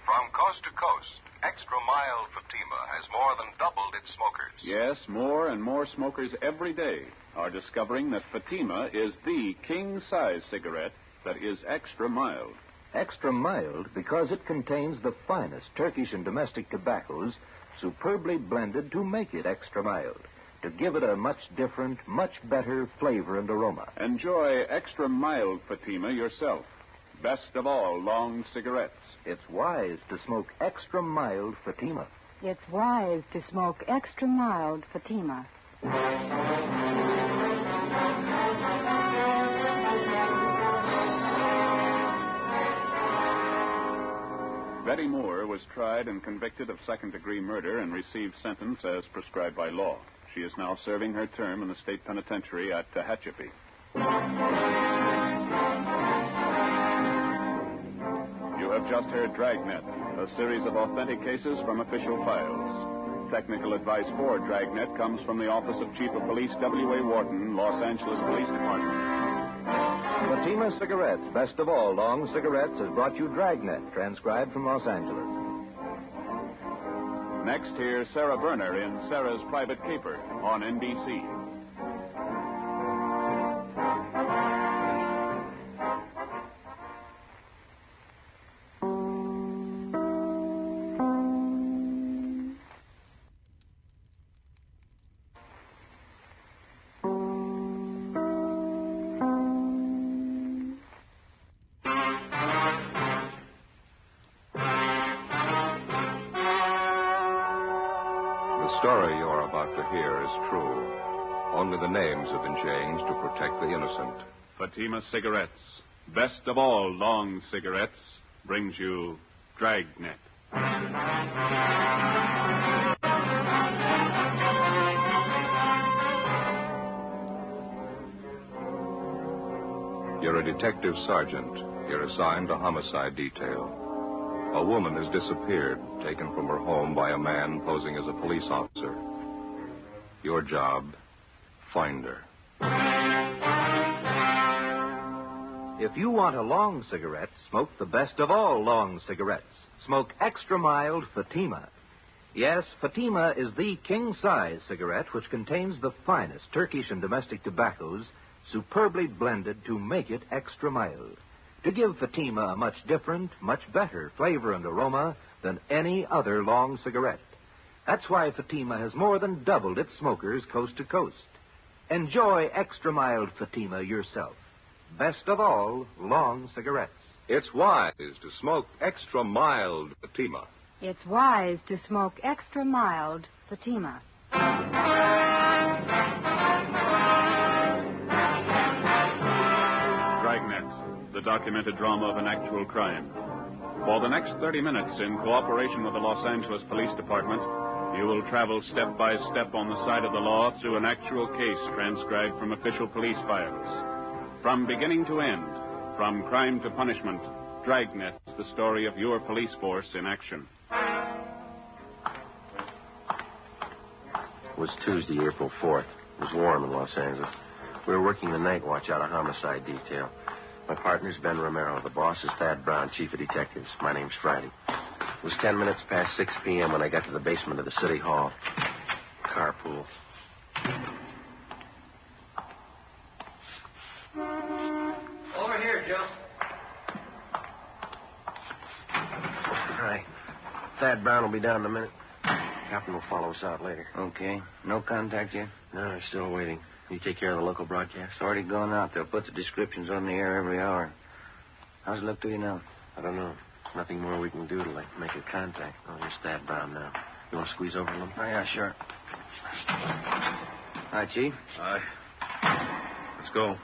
From coast to coast, extra mild Fatima has more than doubled its smokers. Yes, more and more smokers every day are discovering that Fatima is the king-size cigarette that is extra mild. Extra mild because it contains the finest Turkish and domestic tobaccos superbly blended to make it extra mild, to give it a much different, much better flavor and aroma. Enjoy extra mild Fatima yourself. Best of all, long cigarettes. It's wise to smoke extra mild Fatima. It's wise to smoke extra mild Fatima. Betty Moore was tried and convicted of second-degree murder and received sentence as prescribed by law. She is now serving her term in the state penitentiary at Tehachapi. You have just heard Dragnet, a series of authentic cases from official files. Technical advice for Dragnet comes from the Office of Chief of Police W.A. Wharton, Los Angeles Police Department. Fatima Cigarettes, best of all long cigarettes, has brought you Dragnet, transcribed from Los Angeles. Next, here's Sarah Berner in Sarah's Private Caper on NBC. The story you are about to hear is true. Only the names have been changed to protect the innocent. Fatima Cigarettes, best of all long cigarettes, brings you Dragnet. You're a detective sergeant. You're assigned to homicide detail. A woman has disappeared, taken from her home by a man posing as a police officer. Your job, find her. If you want a long cigarette, smoke the best of all long cigarettes. Smoke extra mild Fatima. Yes, Fatima is the king-size cigarette which contains the finest Turkish and domestic tobaccos superbly blended to make it extra mild, to give Fatima a much different, much better flavor and aroma than any other long cigarette. That's why Fatima has more than doubled its smokers coast to coast. Enjoy extra mild Fatima yourself. Best of all, long cigarettes. It's wise to smoke extra mild Fatima. It's wise to smoke extra mild Fatima. Dragnet, the documented drama of an actual crime. For the next 30 minutes, in cooperation with the Los Angeles Police Department, you will travel step by step on the side of the law through an actual case transcribed from official police files. From beginning to end, from crime to punishment, Dragnet is the story of your police force in action. It was Tuesday, April 4th. It was warm in Los Angeles. We were working the night watch out of homicide detail. My partner's Ben Romero. The boss is Thad Brown, chief of detectives. My name's Friday. It was 10 minutes past 6 p.m. when I got to the basement of the city hall. Carpool. Over here, Joe. All right. Thad Brown will be down in a minute. Captain will follow us out later. Okay. No contact yet? No, he's still waiting. You take care of the local broadcast? It's already gone out. They'll put the descriptions on the air every hour. How's it look to you now? I don't know. Nothing more we can do to make a contact. Oh, you're stabbed brown now. You want to squeeze over a little? Oh, yeah, sure. Hi, Chief. Hi. Let's go.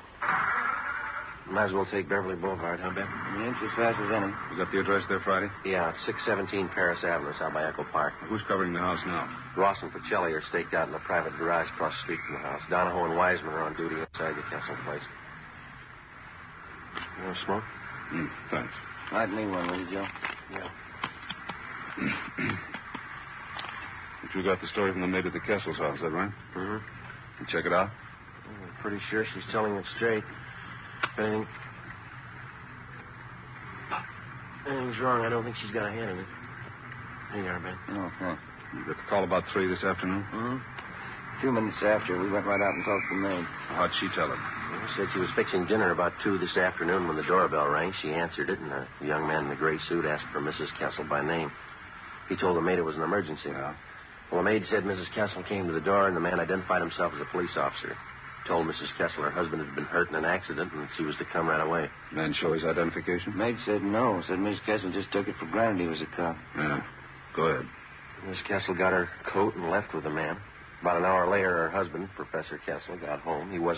Might as well take Beverly Boulevard, huh, Ben? Yeah, it's as fast as any. You got the address there, Friday? Yeah, it's 617 Paris Avenue. It's out by Echo Park. Who's covering the house now? Ross and Pacelli are staked out in a private garage across the street from the house. Donahoe and Wiseman are on duty inside the Kessel place. You want to smoke? Thanks. Light me one, will you, Joe? Yeah. But you got the story from the maid at the Kessel's house, is that right? Mm-hmm. You check it out? I'm pretty sure she's telling it straight. If anything's wrong, I don't think she's got a hand in it. Here you are, Ben. Oh, well. You got the call about 3 this afternoon? Mm-hmm. 2 minutes after, we went right out and talked to the maid. How'd she tell it? She said she was fixing dinner about 2 this afternoon when the doorbell rang. She answered it, and a young man in a gray suit asked for Mrs. Kessel by name. He told the maid it was an emergency. Yeah. Well, the maid said Mrs. Kessel came to the door, and the man identified himself as a police officer. Told Mrs. Kessel her husband had been hurt in an accident, and she was to come right away. Man show his identification? Maid said no. Said Miss Kessel just took it for granted he was a cop. Yeah. Go ahead. Miss Kessel got her coat and left with the man. About an hour later, her husband, Professor Kessel, got home. He wasn't